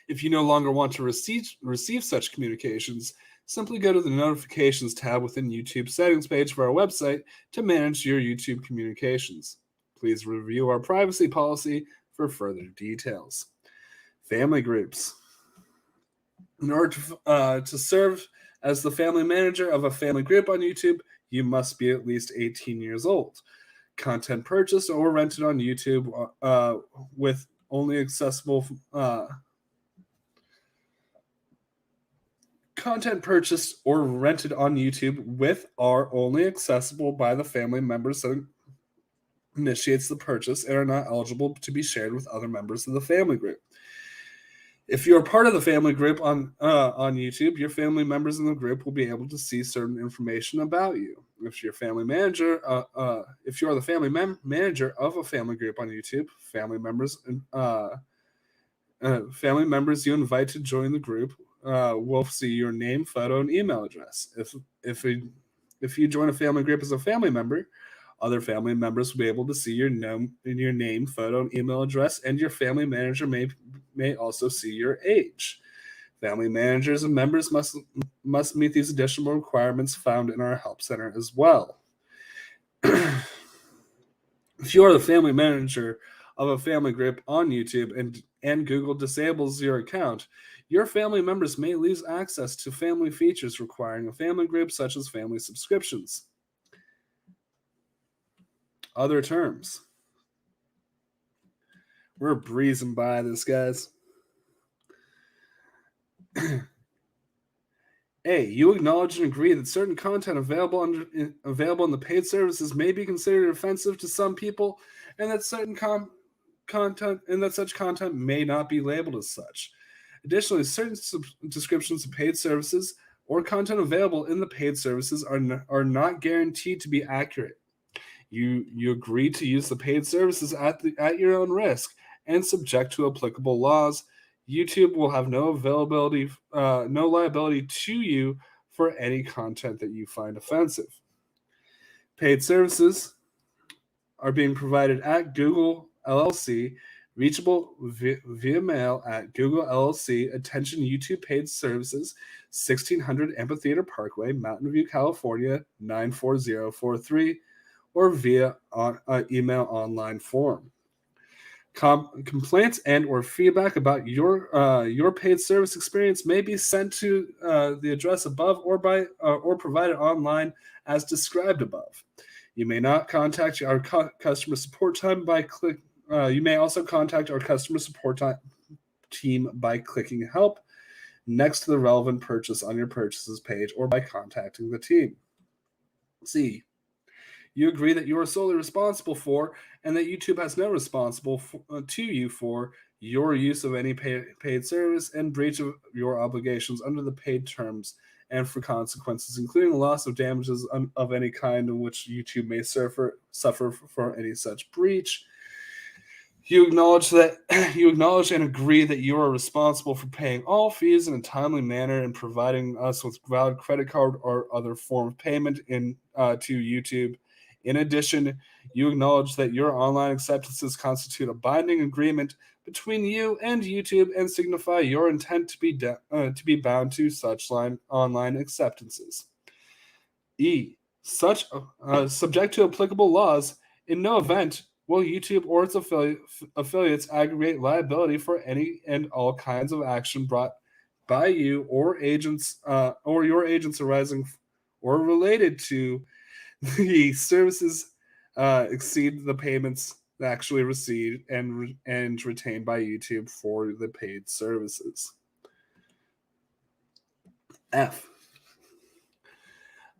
If you no longer want to receive such communications, simply go to the Notifications tab within YouTube's settings page of our website to manage your YouTube communications. Please review our privacy policy for further details. Family groups. In order to serve as the family manager of a family group on YouTube, you must be at least 18 years old. Content purchased or rented on YouTube with only accessible content purchased or rented on YouTube with are only accessible by the family members that initiates the purchase and are not eligible to be shared with other members of the family group. If you're part of the family group on YouTube, your family members in the group will be able to see certain information about you. If you're family manager, if you are the family manager of a family group on YouTube, family members you invite to join the group will see your name, photo, and email address. If you join a family group as a family member, other family members will be able to see your name, photo, and email address, and your family manager may also see your age. Family managers and members must meet these additional requirements found in our help center as well. If you are the family manager of a family group on YouTube and Google disables your account, your family members may lose access to family features requiring a family group, such as family subscriptions. Other terms. We're breezing by this, guys. A. You acknowledge and agree that certain content available in the paid services may be considered offensive to some people, and that certain such content may not be labeled as such. Additionally, certain descriptions of paid services or content available in the paid services are not guaranteed to be accurate. You agree to use the paid services at your own risk and subject to applicable laws. YouTube will have no liability to you for any content that you find offensive. Paid services are being provided at Google LLC, reachable via mail at Google LLC, attention YouTube paid services, 1600 Amphitheater Parkway, Mountain View, California, 94043, or via email online form. Complaints and or feedback about your paid service experience may be sent to the address above or provided online as described above. You may not contact our customer support team by click. You may also contact our customer support team by clicking help next to the relevant purchase on your purchases page or by contacting the team. C. You agree that you are solely responsible for and that YouTube has no responsible to you for your use of any paid service and breach of your obligations under the paid terms and for consequences, including the loss of damages of any kind in which YouTube may suffer for any such breach. You acknowledge and agree that you are responsible for paying all fees in a timely manner and providing us with valid credit card or other form of payment to YouTube. In addition, you acknowledge that your online acceptances constitute a binding agreement between you and YouTube and signify your intent to be bound to such online acceptances. E. Such subject to applicable laws, in no event will YouTube or its affiliates aggregate liability for any and all kinds of action brought by you or agents or your agents arising or related to the services exceed the payments actually received and retained by YouTube for the paid services. F.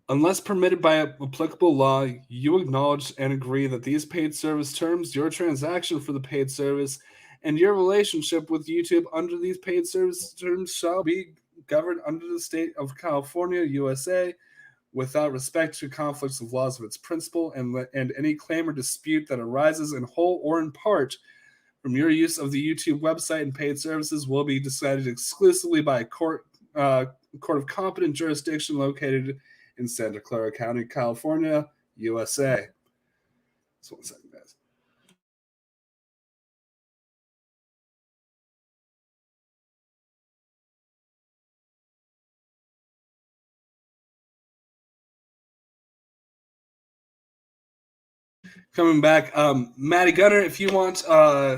Unless permitted by applicable law, you acknowledge and agree that these paid service terms, your transaction for the paid service, and your relationship with YouTube under these paid service terms shall be governed under the state of California, USA, without respect to conflicts of laws of its principle, and any claim or dispute that arises in whole or in part from your use of the YouTube website and paid services will be decided exclusively by a court of competent jurisdiction located in Santa Clara County, California, USA. So 1 second, guys. Coming back, Maddie Gunner, if you want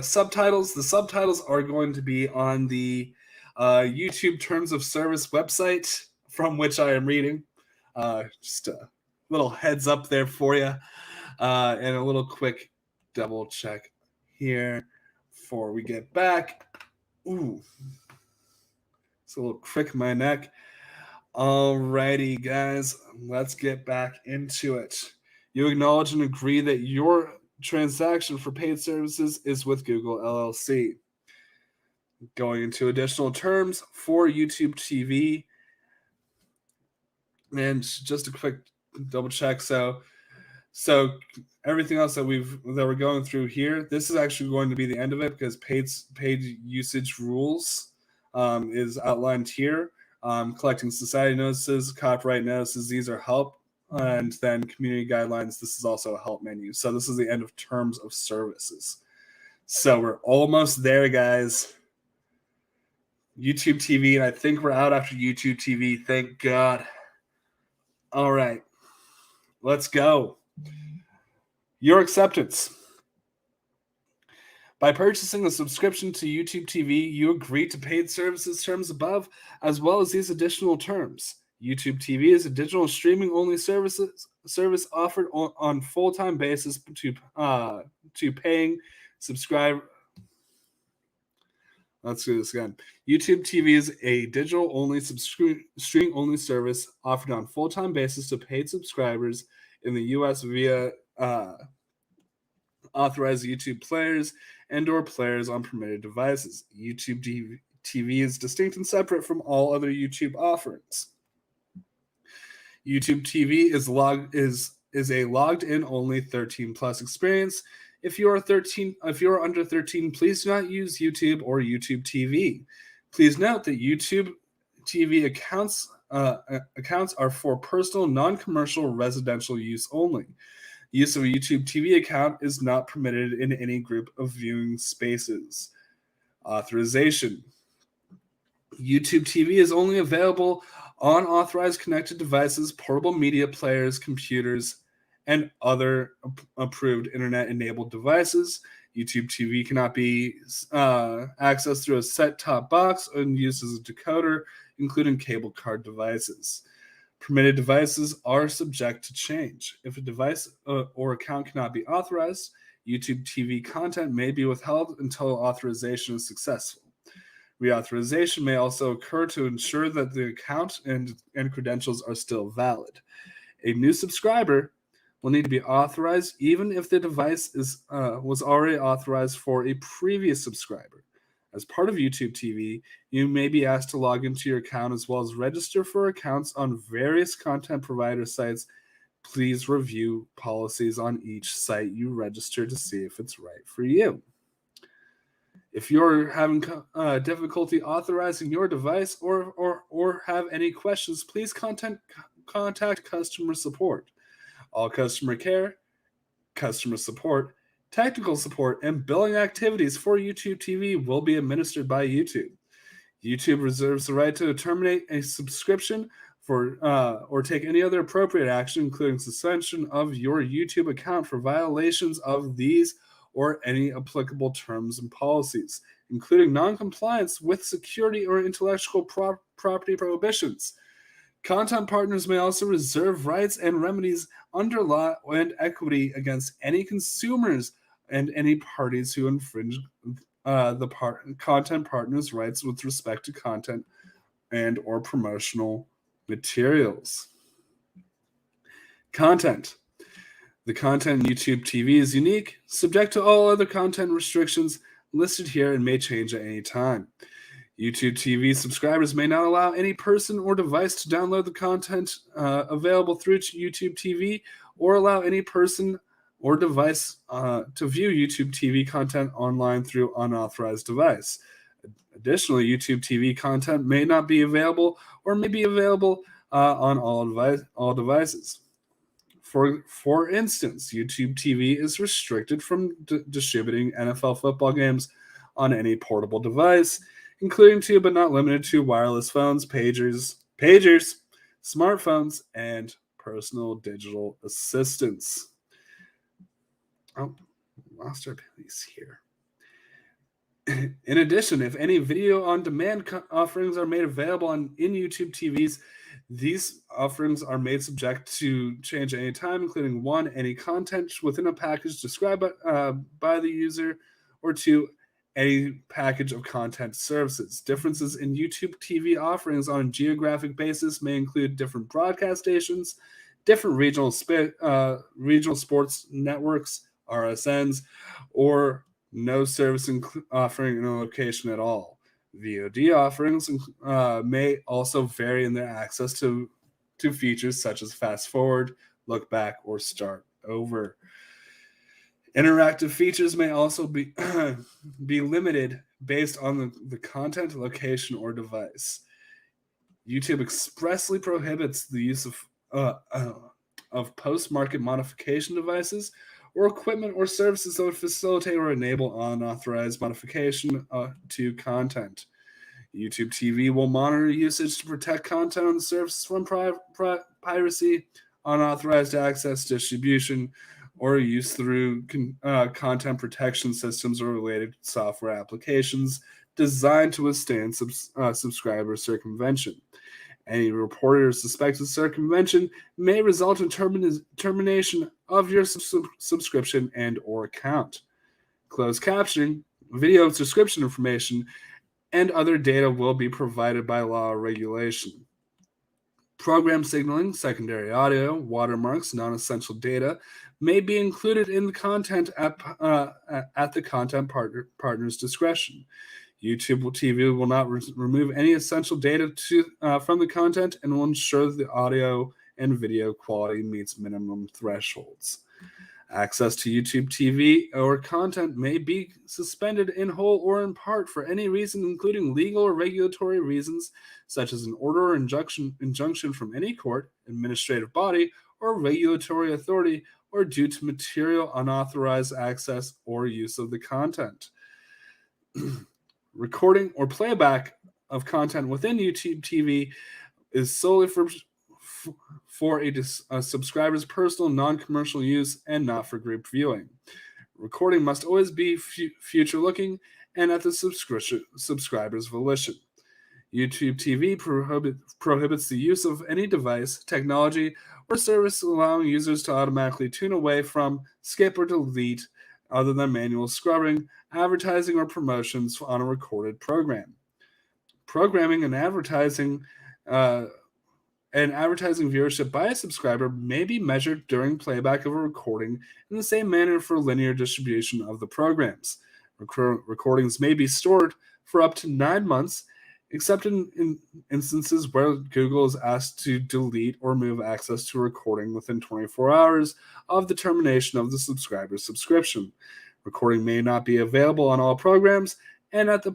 subtitles, the subtitles are going to be on the YouTube Terms of Service website from which I am reading. Just a little heads up there for you, and a little quick double check here before we get back. Ooh, it's a little crick in my neck. Alrighty, guys, let's get back into it. You acknowledge and agree that your transaction for paid services is with Google LLC. Going into additional terms for YouTube TV, and just a quick double check. So everything else that we're going through here, this is actually going to be the end of it because paid usage rules is outlined here. Collecting society notices, copyright notices, these are help, and then community guidelines. This is also a help menu. So this is the end of terms of services. So we're almost there, guys. YouTube TV, and I think we're out after YouTube TV. Thank God. All right, let's go. Your acceptance. By purchasing a subscription to YouTube TV, you agree to paid services terms above, as well as these additional terms. YouTube TV is a digital streaming-only service offered on full-time basis to paying subscribe. Let's do this again. YouTube TV is a digital-only streaming-only service offered on full-time basis to paid subscribers in the U.S. via authorized YouTube players and/or players on permitted devices. YouTube TV is distinct and separate from all other YouTube offerings. YouTube TV is a logged-in only 13+ experience. If you are under 13, please do not use YouTube or YouTube TV. Please note that YouTube TV accounts are for personal, non-commercial, residential use only. Use of a YouTube TV account is not permitted in any group of viewing spaces. Authorization. YouTube TV is only available on authorized connected devices, portable media players, computers, and other approved internet-enabled devices. YouTube TV cannot be accessed through a set-top box and used as a decoder, including cable card devices. Permitted devices are subject to change. If a device or account cannot be authorized, YouTube TV content may be withheld until authorization is successful. Reauthorization may also occur to ensure that the account and credentials are still valid. A new subscriber will need to be authorized even if the device was already authorized for a previous subscriber. As part of YouTube TV, you may be asked to log into your account as well as register for accounts on various content provider sites. Please review policies on each site you register to see if it's right for you. If you're having difficulty authorizing your device or have any questions, please contact customer support. All customer care, customer support, technical support, and billing activities for YouTube TV will be administered by YouTube. YouTube reserves the right to terminate a subscription or take any other appropriate action, including suspension of your YouTube account for violations of these or any applicable terms and policies, including non-compliance with security or intellectual property prohibitions. Content partners may also reserve rights and remedies under law and equity against any consumers and any parties who infringe content partners' rights with respect to content and or promotional materials. Content. The content in YouTube TV is unique, subject to all other content restrictions listed here, and may change at any time. YouTube TV subscribers may not allow any person or device to download the content available through YouTube TV or allow any person or device to view YouTube TV content online through unauthorized device. Additionally, YouTube TV content may not be available or may be available on all devices. For instance, YouTube TV is restricted from distributing NFL football games on any portable device, including to but not limited to wireless phones, pagers, smartphones, and personal digital assistants. Oh, lost our piece here. In addition, if any video on demand offerings are made available in YouTube TVs, these offerings are made subject to change at any time, including 1, any content within a package described by the user, or 2, any package of content services. Differences in YouTube TV offerings on a geographic basis may include different broadcast stations, different regional sports networks, RSNs, or no service offering in a location at all. VOD offerings may also vary in their access to features such as fast forward, look back, or start over. Interactive features may also be be limited based on the content, location, or device. YouTube expressly prohibits the use of post-market modification devices or equipment or services that would facilitate or enable unauthorized modification to content. YouTube TV will monitor usage to protect content on the service from piracy, unauthorized access, distribution, or use through content protection systems or related software applications designed to withstand subscriber circumvention. Any reported or suspected circumvention may result in termination of your subscription and or account. Closed captioning, video description information, and other data will be provided by law or regulation. Program signaling, secondary audio, watermarks, non-essential data may be included in the content at the content partner's discretion. YouTube TV will not remove any essential data from the content and will ensure that the audio and video quality meets minimum thresholds. Access to YouTube TV or content may be suspended in whole or in part for any reason, including legal or regulatory reasons, such as an order or injunction from any court, administrative body, or regulatory authority, or due to material unauthorized access or use of the content. Recording or playback of content within YouTube TV is solely for a subscriber's personal non-commercial use and not for group viewing. Recording must always be future-looking and at the subscriber's volition. YouTube TV prohibits the use of any device, technology, or service allowing users to automatically tune away from, skip, or delete other than manual scrubbing, advertising, or promotions on a recorded program. Programming and advertising viewership by a subscriber may be measured during playback of a recording in the same manner for linear distribution of the programs. Recordings may be stored for up to 9 months, except in instances where Google is asked to delete or remove access to a recording within 24 hours of the termination of the subscriber's subscription. Recording may not be available on all programs and at the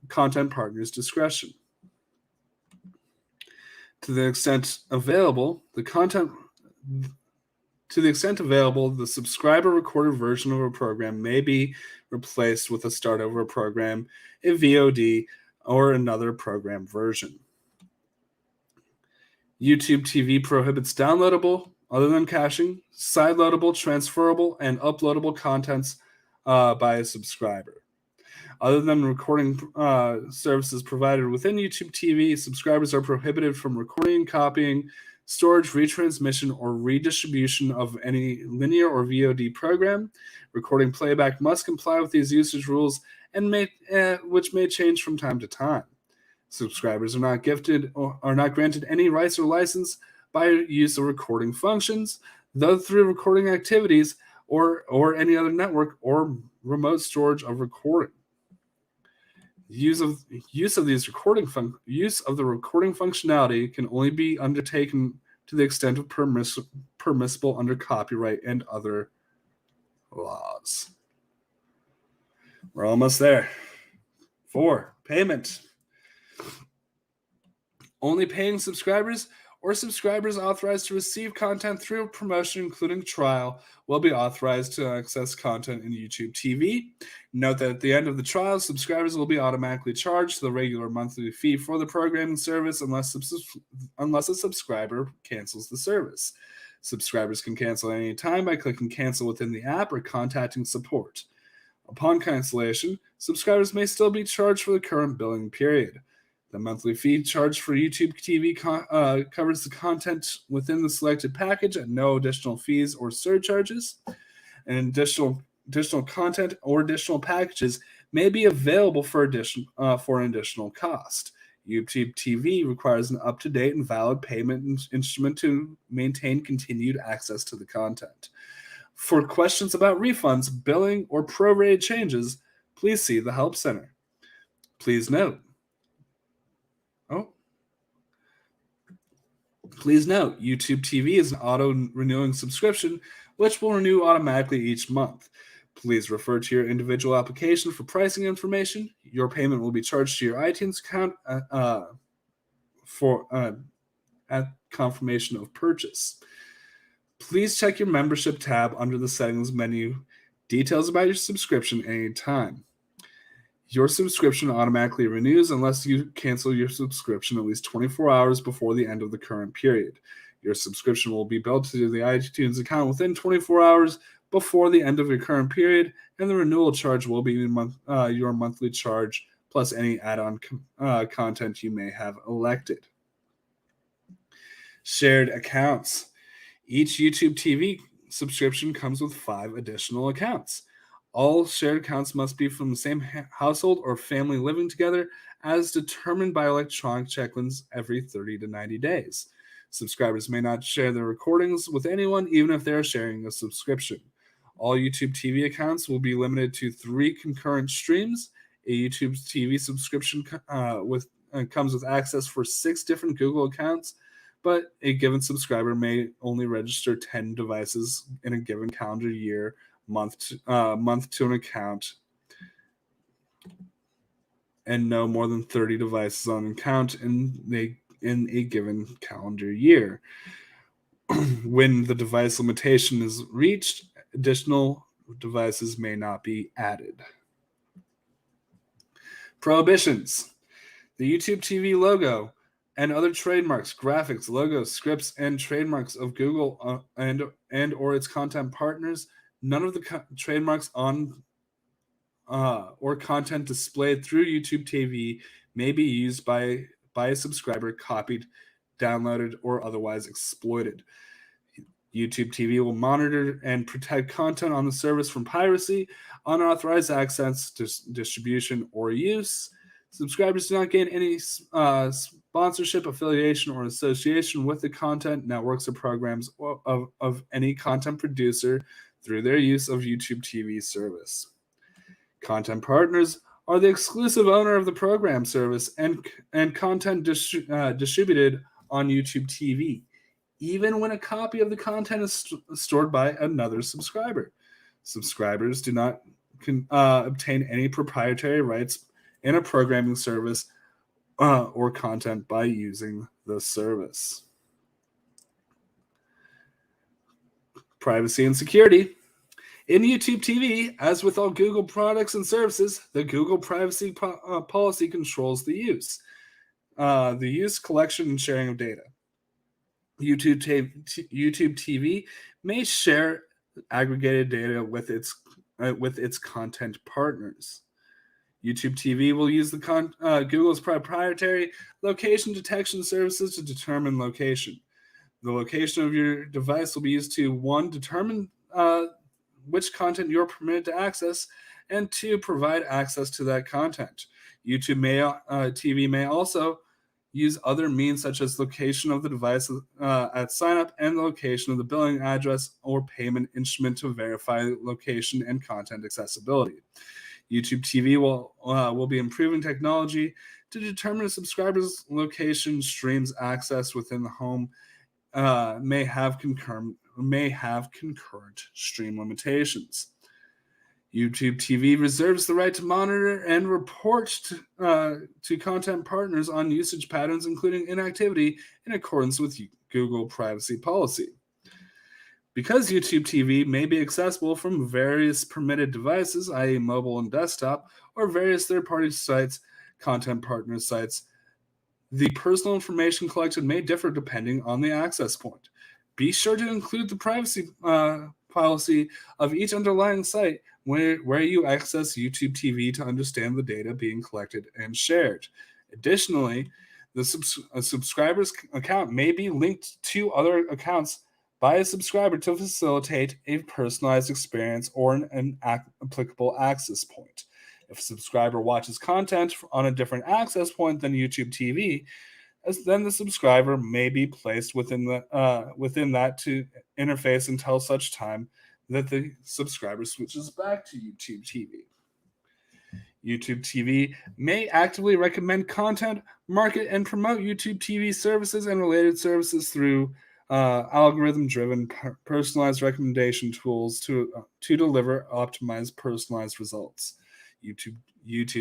content partner's discretion. To the extent available, the subscriber recorded version of a program may be replaced with a start over program, a VOD, or another program version. YouTube TV prohibits downloadable, other than caching, sideloadable, transferable, and uploadable contents by a subscriber. Other than recording services provided within YouTube TV, subscribers are prohibited from recording, copying, storage, retransmission, or redistribution of any linear or VOD program. Recording playback must comply with these usage rules, and which may change from time to time. Subscribers are not granted any rights or license by use of recording functions, though through recording activities or any other network or remote storage of recording. Use of the recording functionality can only be undertaken to the extent of permissible under copyright and other laws. We're almost there. 4, payment. Only paying subscribers or subscribers authorized to receive content through a promotion, including trial, will be authorized to access content in YouTube TV. Note that at the end of the trial, subscribers will be automatically charged the regular monthly fee for the programming service unless a subscriber cancels the service. Subscribers can cancel at any time by clicking cancel within the app or contacting support. Upon cancellation, subscribers may still be charged for the current billing period. The monthly fee charged for YouTube TV covers the content within the selected package at no additional fees or surcharges. An additional additional content or additional packages may be available for an additional cost. YouTube TV requires an up-to-date and valid payment instrument to maintain continued access to the content. For questions about refunds, billing, or prorated changes, please see the Help Center. Please note, YouTube TV is an auto-renewing subscription which will renew automatically each month. Please refer to your individual application for pricing information. Your payment will be charged to your iTunes account at confirmation of purchase. Please check your membership tab under the settings menu. Details about your subscription anytime. Your subscription automatically renews unless you cancel your subscription at least 24 hours before the end of the current period. Your subscription will be billed to the iTunes account within 24 hours before the end of your current period, and the renewal charge will be your monthly charge plus any add-on content you may have elected. Shared accounts. Each YouTube TV subscription comes with 5 additional accounts. All shared accounts must be from the same household or family living together, as determined by electronic check-ins every 30 to 90 days. Subscribers may not share their recordings with anyone, even if they are sharing a subscription. All YouTube TV accounts will be limited to 3 concurrent streams. A YouTube TV subscription comes with access for 6 different Google accounts, but a given subscriber may only register 10 devices in a given calendar year, month to an account, and no more than 30 devices on an account in a given calendar year. When the device limitation is reached, additional devices may not be added. Prohibitions. The YouTube TV logo and other trademarks, graphics, logos, scripts, and trademarks of Google and or its content partners. None of the trademarks on or content displayed through YouTube TV may be used by a subscriber, copied, downloaded, or otherwise exploited. YouTube TV will monitor and protect content on the service from piracy, unauthorized access, distribution, or use. Subscribers do not gain any sponsorship, affiliation, or association with the content, networks, or programs of any content producer through their use of YouTube TV service. Content partners are the exclusive owner of the program service and content distributed on YouTube TV, even when a copy of the content is stored by another subscriber. Subscribers do not obtain any proprietary rights in a programming service or content by using the service. Privacy and security. In YouTube TV, as with all Google products and services, the Google privacy policy controls the use, collection, and sharing of data. YouTube TV may share aggregated data with its content partners. YouTube TV will use Google's proprietary location detection services to determine location. The location of your device will be used to, 1, determine which content you're permitted to access, and 2, provide access to that content. YouTube TV may also use other means such as location of the device at signup and the location of the billing address or payment instrument to verify location and content accessibility. YouTube TV will be improving technology to determine a subscriber's location, streams access within the home may have concurrent stream limitations. YouTube TV reserves the right to monitor and report to content partners on usage patterns, including inactivity, in accordance with Google privacy policy. Because YouTube TV may be accessible from various permitted devices, i.e. mobile and desktop, or various third-party sites, content partner sites, the personal information collected may differ depending on the access point. Be sure to include the privacy policy of each underlying site where you access YouTube TV to understand the data being collected and shared. Additionally, a subscriber's account may be linked to other accounts by a subscriber to facilitate a personalized experience or an applicable access point. If a subscriber watches content on a different access point than YouTube TV, then the subscriber may be placed within that to interface until such time that the subscriber switches back to YouTube TV. YouTube TV may actively recommend content, market, and promote YouTube TV services and related services through algorithm-driven personalized recommendation tools to deliver optimized personalized results. YouTube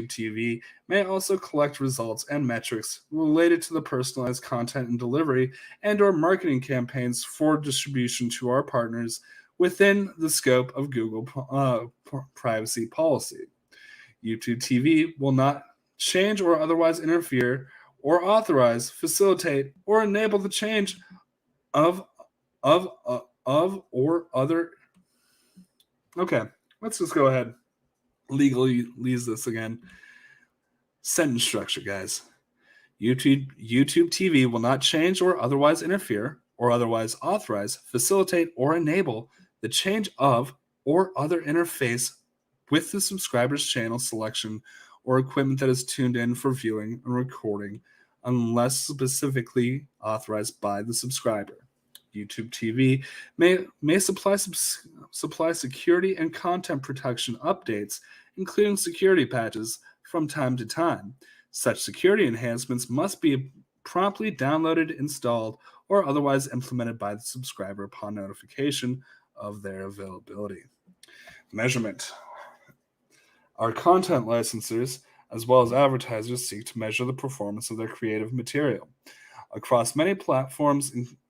TV may also collect results and metrics related to the personalized content and delivery and/or marketing campaigns for distribution to our partners within the scope of Google privacy policy. YouTube TV will not change or otherwise interfere or authorize, facilitate, or enable the change of or other. Okay, let's just go ahead. Legally leaves this again. Sentence structure, guys. YouTube TV will not change or otherwise interfere or otherwise authorize, facilitate, or enable the change of or other interface with the subscriber's channel selection or equipment that is tuned in for viewing and recording unless specifically authorized by the subscriber. YouTube TV may supply security and content protection updates, including security patches, from time to time. Such security enhancements must be promptly downloaded, installed, or otherwise implemented by the subscriber upon notification of their availability. Measurement. Our content licensors, as well as advertisers, seek to measure the performance of their creative material across many platforms, including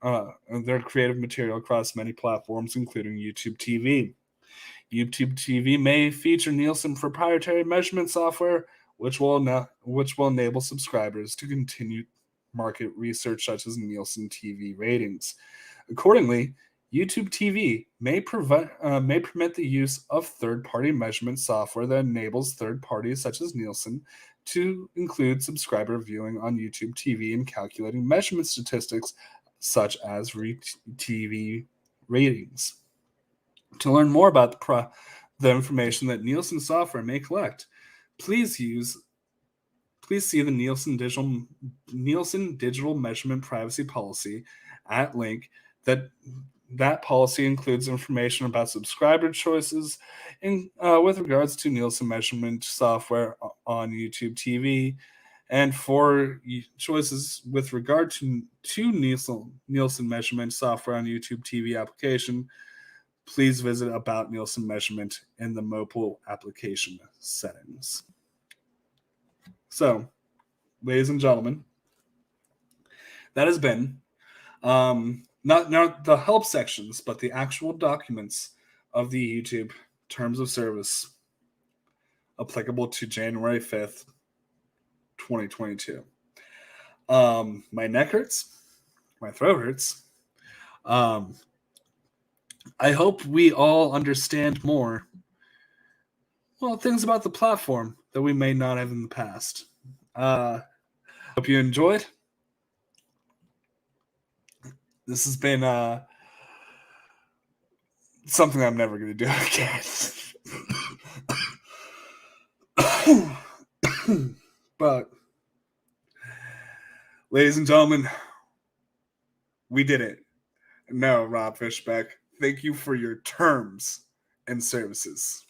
YouTube TV. YouTube TV may feature Nielsen proprietary measurement software, which will enable subscribers to continue market research such as Nielsen TV ratings. Accordingly, YouTube TV may permit the use of third-party measurement software that enables third parties such as Nielsen to include subscriber viewing on YouTube TV in calculating measurement statistics such as TV ratings. To learn more about the information that Nielsen software may collect, please see the Nielsen Digital Measurement Privacy Policy at link. That policy includes information about subscriber choices with regards to Nielsen measurement software on YouTube TV, and for choices with regard to Nielsen measurement software on YouTube TV application, please visit About Nielsen Measurement in the mobile application settings. So, ladies and gentlemen, that has been not the help sections, but the actual documents of the YouTube Terms of Service applicable to January 5th, 2022. My neck hurts. My throat hurts. I hope we all understand more, things about the platform that we may not have in the past. Hope you enjoyed. This has been something I'm never going to do again. But, ladies and gentlemen, we did it. No, Rob Fishbeck, thank you for your terms and services.